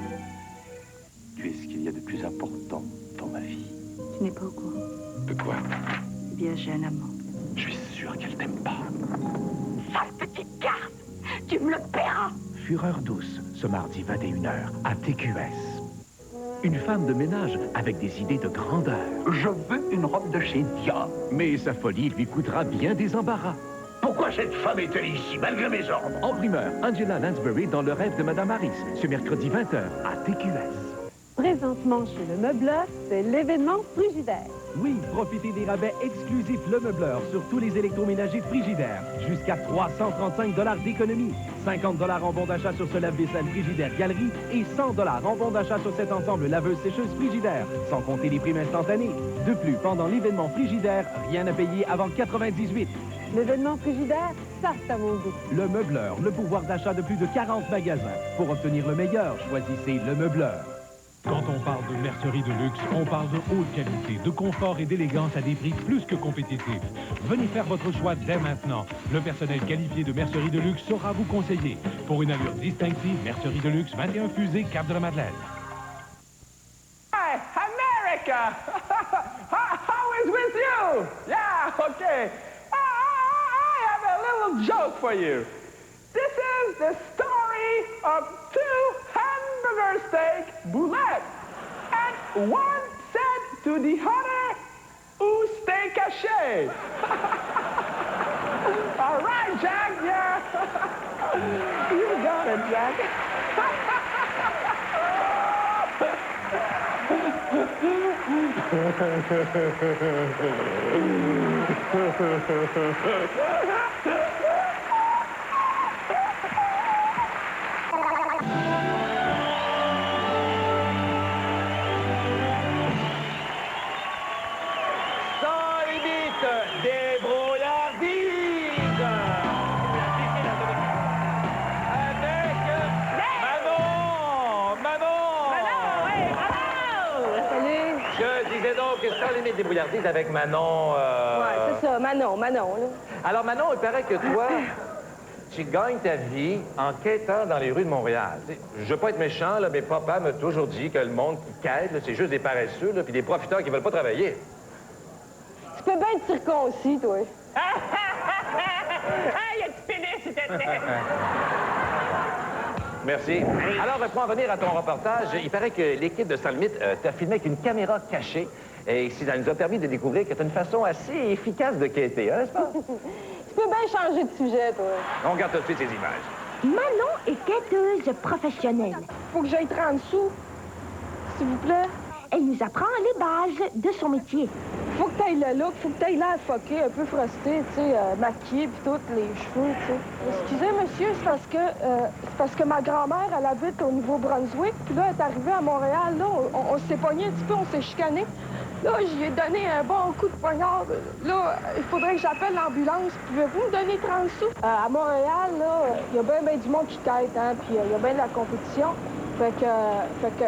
Tu es ce qu'il y a de plus important dans ma vie. Tu n'es pas au courant. De quoi? Eh bien, j'ai un amant. Je suis sûr qu'elle t'aime pas. Sale petite garce! Tu me le paieras! Fureur douce, ce mardi 21h, à TQS. Une femme de ménage avec des idées de grandeur. Je veux une robe de chez Dia. Mais sa folie lui coûtera bien des embarras. Pourquoi cette femme est-elle ici, malgré mes ordres? En primeur, Angela Lansbury dans Le rêve de Madame Harris, ce mercredi 20h, à TQS. Présentement chez Le Meubleur, c'est l'événement Frigidaire. Oui, profitez des rabais exclusifs Le Meubleur sur tous les électroménagers Frigidaire. Jusqu'à 335 $ d'économie. 50 $ en bon d'achat sur ce lave-vaisselle Frigidaire Galerie et 100 $ en bon d'achat sur cet ensemble laveuse-sécheuse Frigidaire, sans compter les primes instantanées. De plus, pendant l'événement Frigidaire, rien à payer avant 98. L'événement Frigidaire, ça, c'est à mon goût. Le Meubleur, le pouvoir d'achat de plus de 40 magasins. Pour obtenir le meilleur, choisissez Le Meubleur. Quand on parle de mercerie de luxe, on parle de haute qualité, de confort et d'élégance à des prix plus que compétitifs. Venez faire votre choix dès maintenant. Le personnel qualifié de mercerie de luxe saura vous conseiller. Pour une allure distinctive, mercerie de luxe, 21 Fusée, Cap de la Madeleine. Hi, America! How is with you? Yeah, okay. I have a little joke for you. This is the story of 2 hamburger steak boulettes. And one said to the other, où steak caché? All right, Jack, yeah. You got it, Jack. Sans limite débrouillardise avec Manon. Ouais, c'est ça, Manon, là. Alors, Manon, il paraît que toi, tu gagnes ta vie en quêtant dans les rues de Montréal. T'sais, je veux pas être méchant, là, mais papa m'a toujours dit que le monde qui quête, là, c'est juste des paresseux, là, puis des profiteurs qui veulent pas travailler. Tu peux bien être circoncis, toi. Il y a du pénis, s'il te plaît. Merci. Alors, pour en venir à ton reportage, il paraît que l'équipe de Sans Limite t'a filmé avec une caméra cachée. Et ça nous a permis de découvrir que tu as une façon assez efficace de quêter, hein, n'est-ce pas? Tu peux bien changer de sujet, toi. On regarde tout de suite ces images. Manon est quêteuse professionnelle. Faut que j'aille 30 sous, s'il vous plaît. Elle nous apprend les bases de son métier. Faut que t'ailles le look, faut que t'ailles l'air foqué, un peu frosté, tu sais, maquillé, puis tout, les cheveux, tu sais. Excusez, monsieur, c'est parce que ma grand-mère, elle habite au Nouveau-Brunswick, puis là, elle est arrivée à Montréal, là, on s'est pogné un petit peu, on s'est chicané. Là, j'y ai donné un bon coup de poignard. Là, il faudrait que j'appelle l'ambulance. Pouvez-vous me donner 30 sous? À Montréal, là, il y a bien du monde qui quête, hein, puis il y a bien de la compétition. Fait que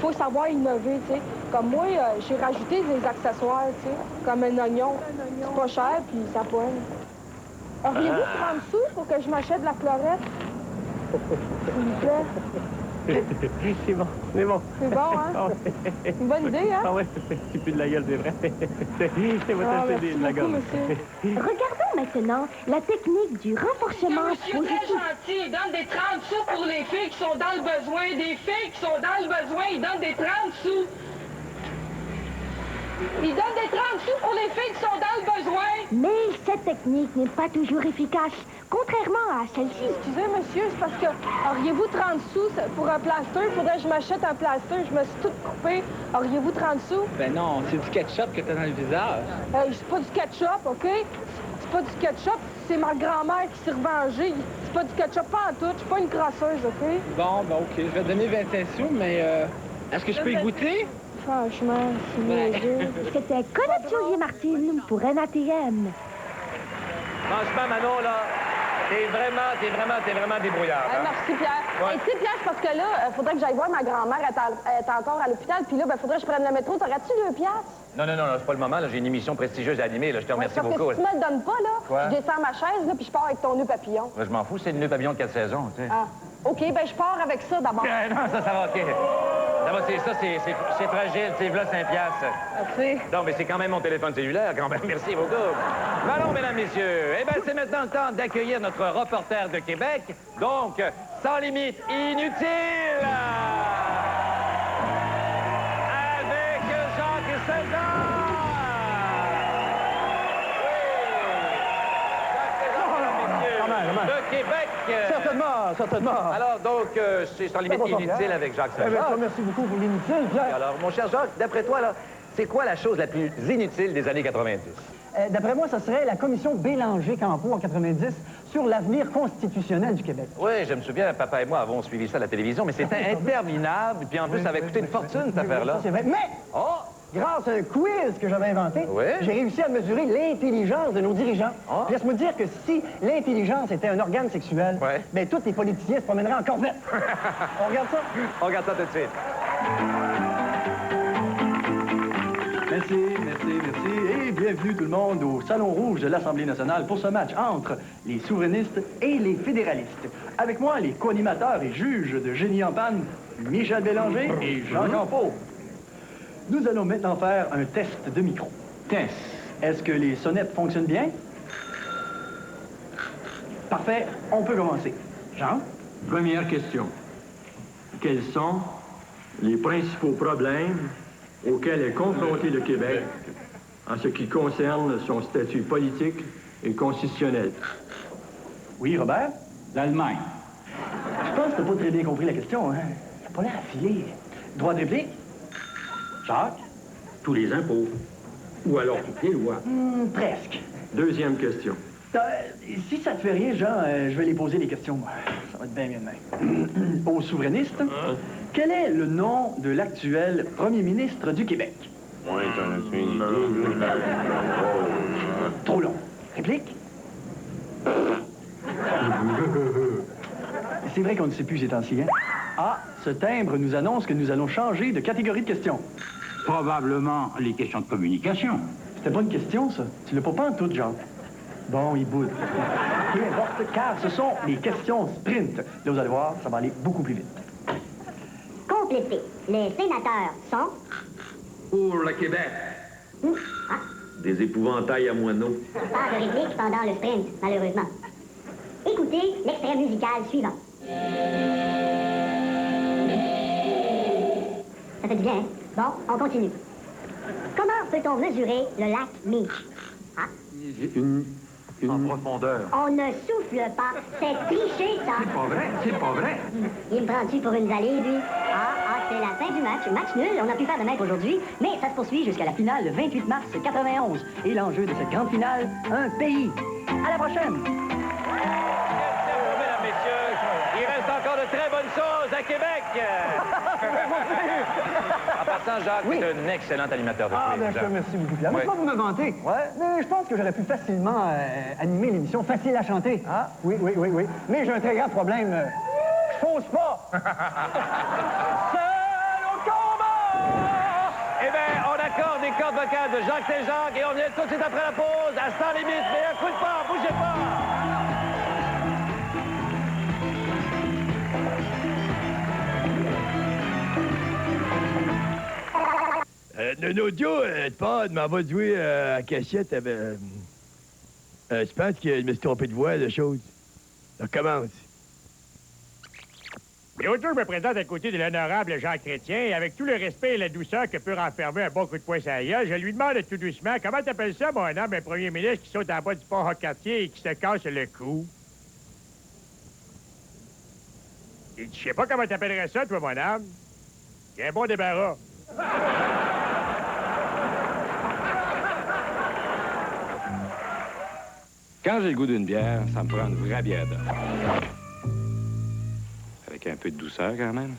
faut savoir innover, tu sais. Comme moi, j'ai rajouté des accessoires, tu sais, comme un oignon. C'est pas cher, puis ça poigne. Auriez-vous 30 sous pour que je m'achète de la chlorette? S'il vous plaît. C'est bon, c'est bon. C'est bon, hein? C'est une bonne idée, hein? Ah ouais, c'est plus de la gueule, c'est vrai. C'est merci de la gueule. monsieur. Regardons maintenant la technique du renforcement Monsieur positif. très gentil, il donne des 30 sous pour les filles qui sont dans le besoin. Des filles qui sont dans le besoin, il donne des 30 sous. Il donne des 30 sous pour les filles qui sont dans le besoin. Mais cette technique n'est pas toujours efficace, contrairement à celle-ci. Excusez, monsieur, c'est parce que auriez-vous 30 sous pour un plaster? Il faudrait que je m'achète un plaster. Je me suis toute coupée. Auriez-vous 30 sous? Ben non, c'est du ketchup que t'as dans le visage. C'est pas du ketchup, OK? C'est pas du ketchup. C'est ma grand-mère qui s'est revengée. C'est pas du ketchup pas en tout. Je suis pas une crasseuse, OK? Bon, ben OK. Je vais te donner 25 sous, mais Est-ce que je peux y goûter? Franchement, c'est niaiseux. C'était Conosciusi Martin pour NATM. Franchement, Manon, là, t'es vraiment débrouillard. Hein? Merci, Pierre. Ouais. Et tu sais, Pierre, c'est parce que là, faudrait que j'aille voir ma grand-mère. Elle est encore à l'hôpital. Puis là, faudrait que je prenne le métro. T'aurais-tu 2 piastres? Non, c'est pas le moment. Là, j'ai une émission prestigieuse à animer. Là. Je te remercie parce beaucoup. Que si tu me le donnes pas, là, Quoi? je descends ma chaise, là, puis je pars avec ton nœud papillon. Ouais, je m'en fous, c'est le nœud papillon de 4 saisons, tu sais. Ah, OK, je pars avec ça d'abord. Non, ça va, OK. Ça va, c'est fragile, c'est là 5 piastres. Merci. Non, mais c'est quand même mon téléphone cellulaire, quand même. Merci beaucoup. Allons, mesdames, messieurs. Eh bien, c'est maintenant le temps d'accueillir notre reporter de Québec. Donc, sans limite inutile. Avec Jacques César. De Québec. Certainement. Alors, donc, c'est sans limite inutile avec Jacques Eh bien, César. merci beaucoup pour l'inutile, Pierre. Alors, mon cher Jacques, d'après toi, là, c'est quoi la chose la plus inutile des années 90? D'après moi, ce serait la commission Bélanger-Campo en 90 sur l'avenir constitutionnel du Québec. Oui, je me souviens, papa et moi avons suivi ça à la télévision, mais c'était interminable. Puis en plus, ça avait coûté une fortune, cette affaire-là. C'est vrai. Mais, grâce à un quiz que j'avais inventé, j'ai réussi à mesurer l'intelligence de nos dirigeants. Laisse-moi dire que si l'intelligence était un organe sexuel, ben tous les politiciens se promèneraient en corvette. On regarde ça? On regarde ça tout de suite. Merci. Et bienvenue tout le monde au Salon Rouge de l'Assemblée nationale pour ce match entre les souverainistes et les fédéralistes. Avec moi, les co-animateurs et juges de Génie en panne, Michel Bélanger et Jean Campeau. Nous allons maintenant faire un test de micro. Test. Est-ce que les sonnettes fonctionnent bien? Parfait, on peut commencer. Jean? Première question. Quels sont les principaux problèmes auxquels est confronté le Québec en ce qui concerne son statut politique et constitutionnel? Oui, Robert? L'Allemagne. Je pense que t'as pas très bien compris la question, hein? T'as pas l'air affilé. Droit de réplique? Jacques? Tous les impôts. Ou alors toutes les lois. Presque. Deuxième question. Si ça te fait rien, Jean, je vais les poser les questions, moi. Ça va être bien mieux de même. Aux souverainistes, quel est le nom de l'actuel premier ministre du Québec? Trop long. Réplique? C'est vrai qu'on ne sait plus ces temps-ci, hein? Ah, ce timbre nous annonce que nous allons changer de catégorie de questions. Probablement les questions de communication. C'était pas une question, ça. Tu l'as pas en tout, Jean. Bon, il boude. Peu importe, car ce sont les questions sprint. Là, vous allez voir, ça va aller beaucoup plus vite. Complétez. Les sénateurs sont... Pour le Québec. Des épouvantails à moineaux. Pas de réplique pendant le sprint, malheureusement. Écoutez l'extrait musical suivant. Ça fait du bien, hein? Bon, on continue. Comment peut-on mesurer le lac Meech? En profondeur. On ne souffle pas. C'est cliché, ça. C'est pas vrai. Il me prend-tu pour une allée, lui? C'est la fin du match. Match nul. On a pu faire de même aujourd'hui, mais ça se poursuit jusqu'à la finale le 28 mars 91. Et l'enjeu de cette grande finale, un pays. À la prochaine. Mesdames, messieurs, il reste encore de très bonnes choses à Québec. En passant, Jacques, tu es un excellent animateur de quiz. Ben, je te remercie beaucoup, Pierre. Mais pas vous me vanter. Mais je pense que j'aurais pu facilement animer l'émission Facile à chanter. Oui. Mais j'ai un très grand problème. Je fausse pas. Seul au combat! Eh bien, on accorde des cordes vocales de Jacques Saint-Jacques et on vient tout de suite après la pause à Sans Limite. Mais un coup de pas, bougez pas! Nodio, Todd m'en va jouer à cachette avec... je pense que je me suis trompé de voix, la chose. Ça commence. L'autre jour, je me présente à côté de l'honorable Jean Chrétien, et avec tout le respect et la douceur que peut renfermer un bon coup de poing sur la gueule, je lui demande tout doucement comment t'appelles ça, mon homme, un premier ministre qui saute en bas du pont Hoc-Cartier et qui se casse le cou? Il dit, je sais pas comment t'appellerais ça, toi, mon homme. J'ai un bon débarras. Quand j'ai le goût d'une bière, ça me prend une vraie bière d'or. Avec un peu de douceur, quand même.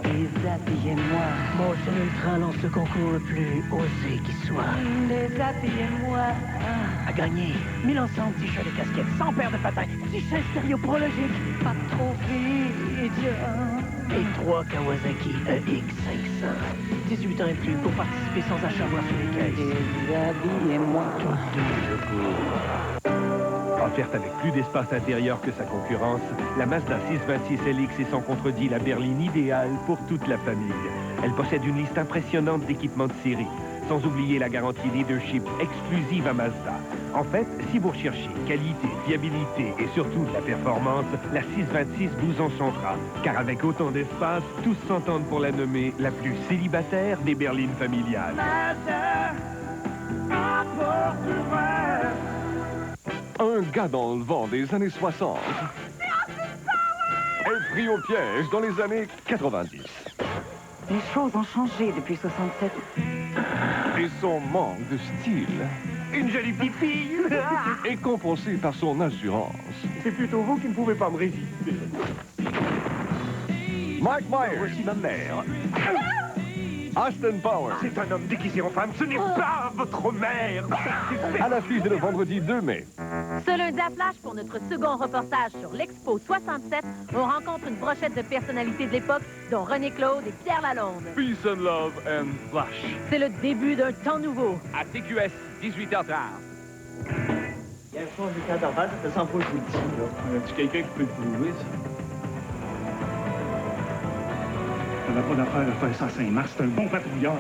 Déshabillez-moi. Mon jeune Ultra lance le concours le plus osé qui soit. Déshabillez-moi. À gagner 1000 ensembles, t-shirts et casquettes, 100 paires de patins, 10 chaînes stéréo prologiques. Pas trop vite. Et 3 Kawasaki EX500. 18 ans et plus pour participer sans achat voir sur les caisses. Déshabillez-moi. Offerte avec plus d'espace intérieur que sa concurrence, la Mazda 626 LX est sans contredit la berline idéale pour toute la famille. Elle possède une liste impressionnante d'équipements de série, sans oublier la garantie leadership exclusive à Mazda. En fait, si vous recherchez qualité, fiabilité et surtout de la performance, la 626 vous en chantera. Car avec autant d'espace, tous s'entendent pour la nommer la plus célibataire des berlines familiales. Un gars dans le vent des années 60 est pris au piège dans les années 90. Les choses ont changé depuis 67. Et son manque de style Une jolie petite fille. est compensé par son assurance. C'est plutôt vous qui ne pouvez pas me résister. Mike Myers. Voici ma mère. Austin Powers. C'est un homme déguisé en femme. Ce n'est pas votre mère. À l'affiche dès le vendredi 2 mai. Ce lundi à Flash, pour notre second reportage sur l'Expo 67, on rencontre une brochette de personnalités de l'époque, dont René Claude et Pierre Lalonde. Peace and love and flash. C'est le début d'un temps nouveau. À TQS, 18h30. Il y a un chose du cas d'enfant, ça fait 100 fois que je vous le dis, là. Y a-tu quelqu'un qui peut le prouver, ça? On n'a pas d'affaire à faire ça à Saint-Mars, c'est un bon patrouilleur.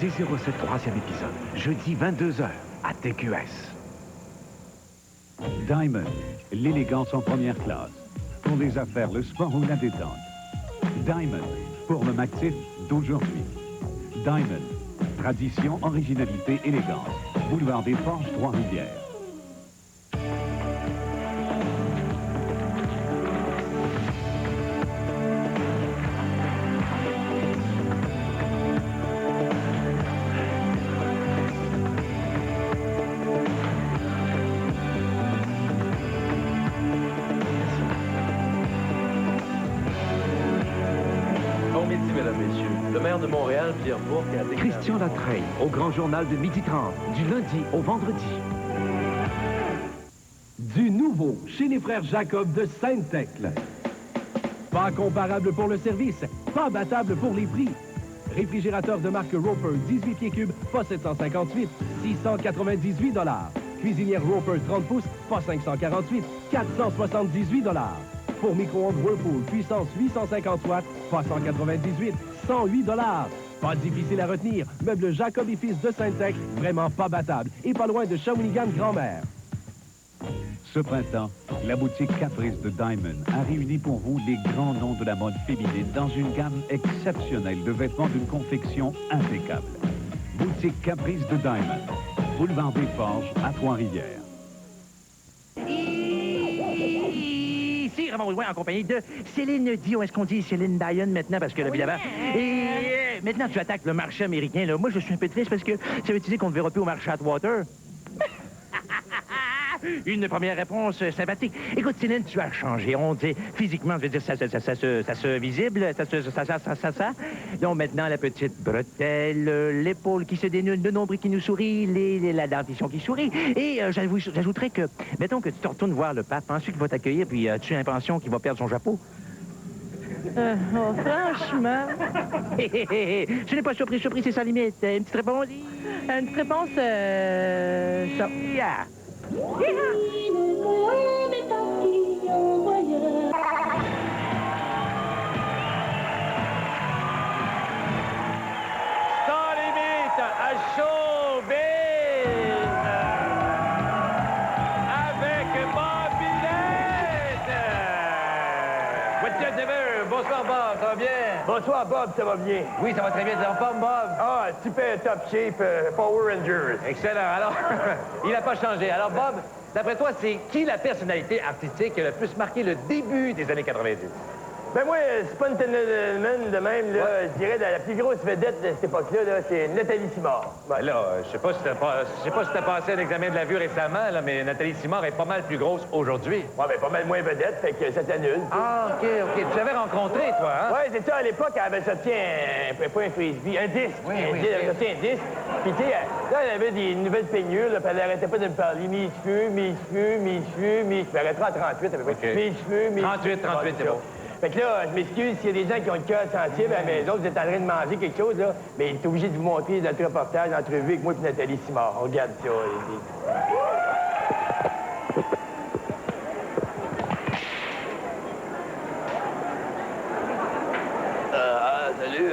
1007 troisième épisode, jeudi 22h, à TQS. Diamond, l'élégance en première classe. Pour les affaires, le sport ou la détente. Diamond, pour l'homme actif d'aujourd'hui. Diamond, tradition, originalité, élégance. Boulevard des Forges, Trois-Rivières. Le maire de Montréal, Pierre Bourque, a déclaré... Christian Latreille, au Grand Journal de 12h30, du lundi au vendredi. Du nouveau chez les frères Jacob de Sainte-Thècle. Pas comparable pour le service, pas battable pour les prix. Réfrigérateur de marque Roper, 18 pieds cubes, pas 758, 698 $. Cuisinière Roper, 30 pouces, pas 548, 478 $. Pour micro-ondes Whirlpool, puissance 850 watts, pas 198, 108 $. Pas difficile à retenir. Meuble Jacob et Fils de Sainte-Thècle, vraiment pas battable. Et pas loin de Shawinigan Grand-Mère. Ce printemps, la boutique Caprice de Diamond a réuni pour vous les grands noms de la mode féminine dans une gamme exceptionnelle de vêtements d'une confection impeccable. Boutique Caprice de Diamond, boulevard des Forges à Trois-Rivières. Ici, Raymond Baudouin en compagnie de Céline Dion. Est-ce qu'on dit Céline Dion maintenant? Parce que là, évidemment... Et maintenant, tu attaques le marché américain. Là. Moi, je suis un peu triste parce que ça veut dire qu'on ne verra plus au marché Atwater. Une première réponse sympathique. Écoute, Céline, tu as changé. On dit physiquement, je veux dire, ça se visible, ça. Donc maintenant, la petite bretelle, l'épaule qui se dénude, le nombril qui nous sourit, la dentition qui sourit. Et j'ajouterais que, mettons que tu te retournes voir le pape, ensuite il va t'accueillir, puis tu as l'impression qu'il va perdre son chapeau. Franchement. Je n'ai pas surpris, c'est sans limite. Une petite réponse? Une petite réponse, ça. Yeah. Sans limite à Showbiz avec Bob Villette. Bonsoir Bob, ça va bien? Bonsoir Bob, ça va bien? Oui, ça va très bien. T'es en forme, Bob? Ah, super top shape, Power Rangers. Excellent. Alors, il n'a pas changé. Alors Bob, d'après toi, c'est qui la personnalité artistique qui a le plus marqué le début des années 90? Ben moi, c'est pas une phénomène de même, là. Je dirais la plus grosse vedette de cette époque-là, là, c'est Nathalie Simard. Ben là, je sais pas si t'as passé un examen de la vue récemment, là, mais Nathalie Simard est pas mal plus grosse aujourd'hui. Ouais, ben pas mal moins vedette, fait que ça t'annule. Ah, OK. Tu l'avais rencontré, toi, hein? Ouais, c'est ça, à l'époque, elle avait sorti pas un frisbee, un disque. Oui, Elle avait sorti un disque. Puis, tu sais, là, elle avait des nouvelles peignures, là, puis elle arrêtait pas de me parler. Mes cheveux. Puis elle arrêtait à 38, à peu près. OK. Mes cheveux. 38, c'est bon. Fait que là, je m'excuse s'il y a des gens qui ont le cœur sensible à la maison, vous êtes en train de manger quelque chose, là, mais il est obligé de vous montrer dans le reportage, l'entrevue avec moi et Nathalie Simard. On regarde ça, Salut,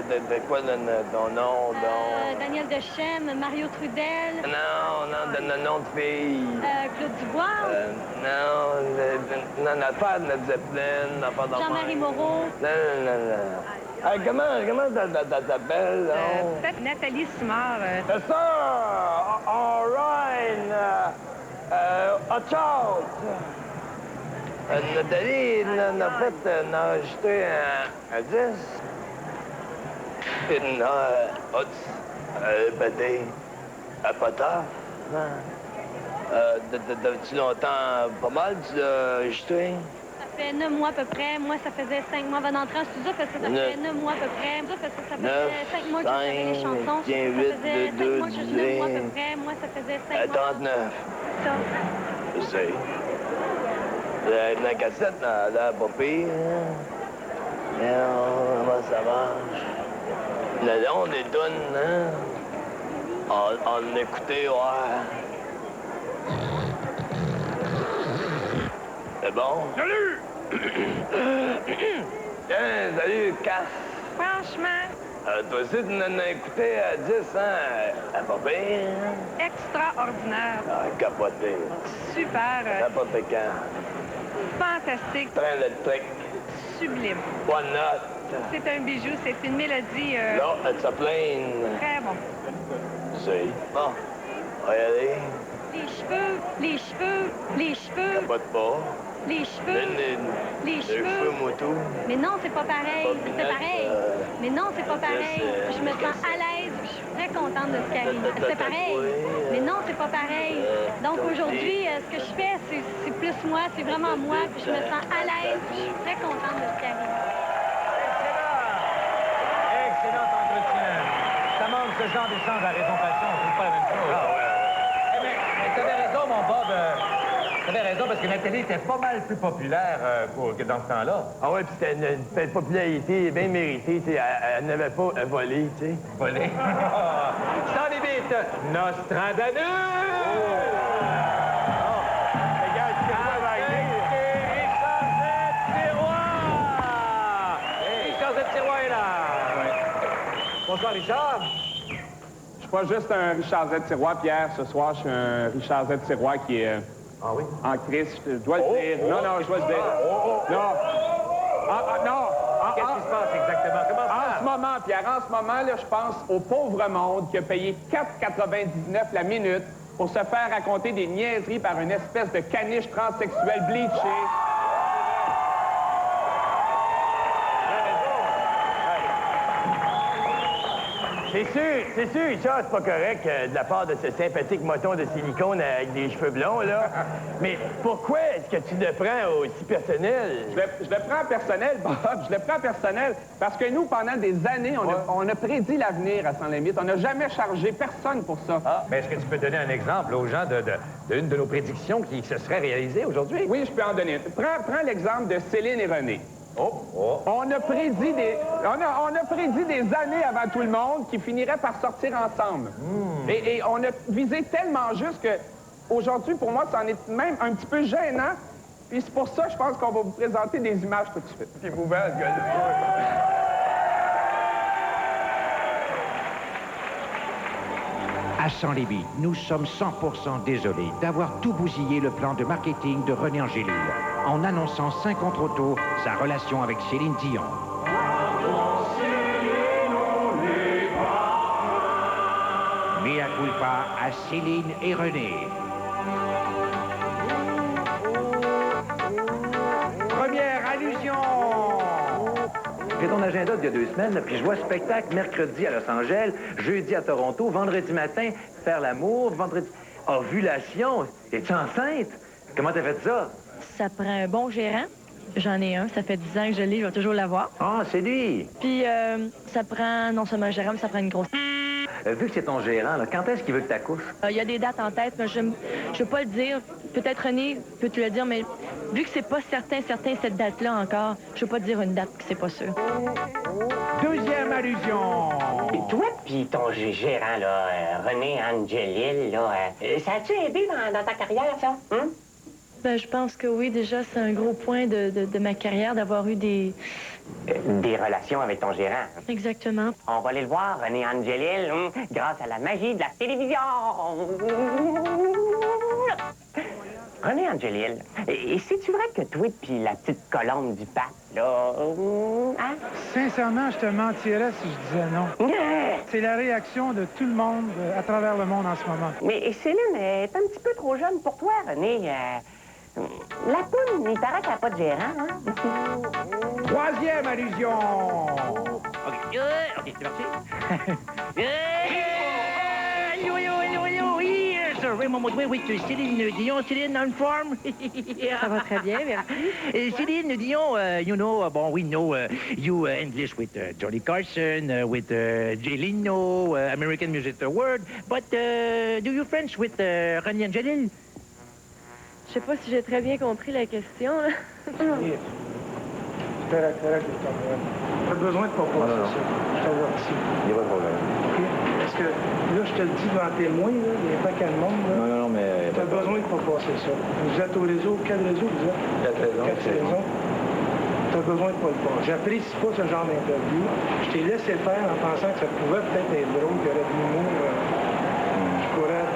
de quoi ton nom, donc? Daniel Dechem, Mario Trudel. Non, de nom de fille. Claude Dubois. Non, l'affaire de notre Zeppelin, l'affaire d'enfant. Jean-Marie Moreau. Non. Comment t'appelles, non? Peut-être Nathalie Simard. C'est ça! All right! Autre chose! Nathalie, en fait, a acheté un disque. Une pété à Potter. Depuis longtemps, pas mal, tu l'as acheté? Ça fait 9 mois à peu près. Moi, ça faisait 5 mois avant d'entrer en studio, parce que ça fait 9 mois à peu près. Moi, parce que ça faisait 5 mois que je faisais les chansons. Ça faisait 5 mois que je faisais 9 mois à peu près. Moi, ça faisait 5 mois. 39. Ça. Je sais. La cassette, là, pas pire. Mais comment ça marche? Là, on détonne, hein? On écoutait, ouais. C'est bon? Salut! Tiens, salut, Cass. Franchement, Toi aussi, tu en as écouté à 10, hein? À pas pire, hein? extraordinaire. Ah, capoté. Super. N'importe quand. Fantastique. Train électrique. Sublime. Bonne note. C'est un bijou. C'est une mélodie. Là, elle se plaint. Très bon. C'est. Bon. On va y aller. Les cheveux. Capote pas. Les cheveux. Les cheveux. Moto. Mais non, c'est pas pareil. C'est pareil. Mais non, c'est pas pareil. Je me sens à l'aise. Je suis très contente de ce qui arrive. C'est pareil. Mais non, c'est pas pareil. Donc aujourd'hui, ce que je fais, c'est plus moi. C'est vraiment moi. Puis je me sens à l'aise. Je suis très contente de ce qui arrive. Excellent entretien. Ça manque ce genre d'échange à raison-passion. On ne trouve pas la même chose. Ah ouais. Mais t'avais raison, mon Bob. T'avais raison, parce que Nathalie était pas mal plus populaire que dans ce temps-là. Ah ouais, puis c'était une popularité bien méritée, tu sais. Elle n'avait pas volé, tu sais. Volé? Sans limite, Nostradamus! Richard Z-Tiroir est là! Bonsoir, Richard. Je suis pas juste un Richard Z-Tiroir, Pierre. Ce soir, je suis un Richard Z-Tiroir qui est en crise. Je dois le dire. Non, je dois le dire. Non. Non. Qu'est-ce qui se passe exactement? Comment ça? En ce moment, Pierre, en ce moment, là, je pense au pauvre monde qui a payé 4,99 la minute pour se faire raconter des niaiseries par une espèce de caniche transsexuelle bleachée. C'est sûr, Richard, c'est pas correct de la part de ce sympathique moton de silicone avec des cheveux blonds, là. Mais pourquoi est-ce que tu le prends aussi personnel? Je le prends personnel, Bob. Je le prends personnel parce que nous, pendant des années, on a prédit l'avenir à Sans Limite. On n'a jamais chargé personne pour ça. Ah, mais est-ce que tu peux donner un exemple aux gens d'une de nos prédictions qui se serait réalisée aujourd'hui? Oui, je peux en donner. Prends l'exemple de Céline et René. On a prédit des années avant tout le monde qu'ils finiraient par sortir ensemble. Et on a visé tellement juste que aujourd'hui, pour moi, c'en est même un petit peu gênant. Puis c'est pour ça, je pense qu'on va vous présenter des images tout de suite. Puis vous verrez, À Sans-Lévis, nous sommes 100% désolés d'avoir tout bousillé le plan de marketing de René Angélil en annonçant 50 autos sa relation avec Céline Dion. Mea culpa à Céline et René. Première J'ai ton agenda d'il y a 2 semaines, là, puis je vois spectacle mercredi à Los Angeles, jeudi à Toronto, vendredi matin, faire l'amour, vendredi... Ovulation! Es-tu enceinte? Comment t'as fait ça? Ça prend un bon gérant. J'en ai un. Ça fait 10 ans que je l'ai. Je vais toujours l'avoir. Ah, c'est lui! Puis, ça prend non seulement un gérant, mais ça prend une grosse... Vu que c'est ton gérant, là, quand est-ce qu'il veut que t'accouches? Il y a des dates en tête, mais je veux pas le dire. Peut-être René peut te le dire, mais vu que c'est pas certain cette date-là encore, je veux pas te dire une date que c'est pas sûr. Deuxième allusion. Et toi puis ton gérant, là, René Angelil, là, ça a-tu aidé dans ta carrière, ça? Hein? Ben, je pense que oui. Déjà, c'est un gros point de ma carrière d'avoir eu des... Des relations avec ton gérant. Exactement. On va aller le voir, René Angelil, grâce à la magie de la télévision. René Angelil, et c'est-tu vrai que toi puis la petite colombe du pape, là, hein? Sincèrement, je te mentirais si je disais non. C'est la réaction de tout le monde à travers le monde en ce moment. Mais Céline est un petit peu trop jeune pour toi, René. La poule, il paraît qu'elle n'a pas de gérant, hein? Troisième allusion. OK, c'est parti. Raymond Maudouin, oui, Céline Dion, Céline on form. Ça va très bien, merci. Céline Dion, you know, we know you English with Johnny Carson, with Jay Leno, American Music Award, but do you French with René Angelil? Je sais pas si j'ai très bien compris la question, là. Correct, t'as besoin de pas passer ça. Je t'avertis. Il n'y a pas de problème. OK? Parce que là, je te le dis devant témoin, là, il n'y a pas qu'à le monde. Là. Non, mais... T'as besoin de pas passer ça. Vous êtes au réseau. Quel réseau vous êtes? 4 raisons. 4 raisons. T'as besoin de pas le passer. J'apprécie pas ce genre d'interview. Je t'ai laissé faire en pensant que ça pouvait peut-être être drôle, qu'il y aurait de l'humour. Je pourrais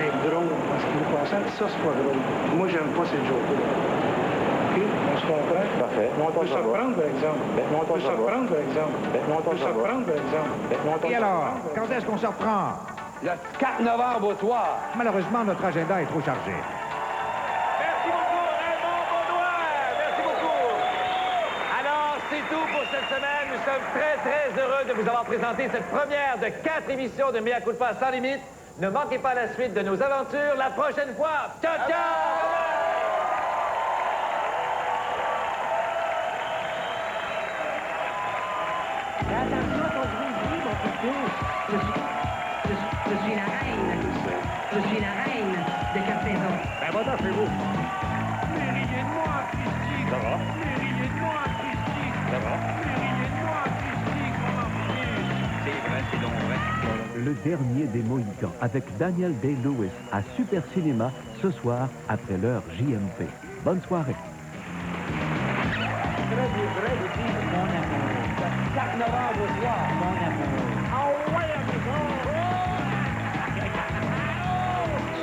être drôle parce qu'il est conscient que ça, c'est pas drôle. Moi, j'aime pas ces jokes-là. OK? On se comprend? Parfait. On peut se reprendre, par exemple. On peut se reprendre, par exemple. On peut se reprendre, par exemple. Et alors, quand est-ce qu'on se reprend? Le 4 novembre au soir. Malheureusement, notre agenda est trop chargé. Merci beaucoup, Raymond Baudouin! Merci beaucoup! Alors, c'est tout pour cette semaine. Nous sommes très, très heureux de vous avoir présenté cette première de 4 émissions de Mea Culpa sans limite. Ne manquez pas la suite de nos aventures la prochaine fois. Ciao, ciao! Attention à ton gris, mon petit. Je suis la reine. Je suis la reine de Cap-Saison. Ben, voilà, chez vous. Mais riez de moi, Christy. Ça va? Mais riez de moi, Christy. Ça va? Mais riez de moi, Christy. C'est vrai, c'est donc vrai. Le dernier des Mohicans avec Daniel Day-Lewis à Super Cinéma ce soir après l'heure JMP. Bonne soirée. Mon amour. 4 novembre au soir. Mon amour. Ah ouais,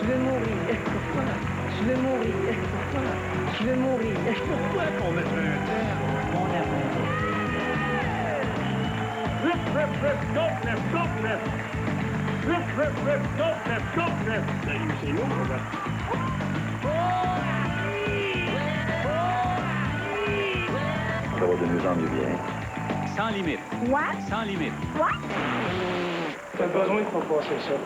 Je vais mourir. Je vais mourir. Je vais mourir. Pourquoi qu'on me fait un terme? Mon amour. C'est lourd, là. Ça va de mieux en mieux bien. Sans limite. Quoi? Sans limite. Quoi? T'as besoin de pas passer ça.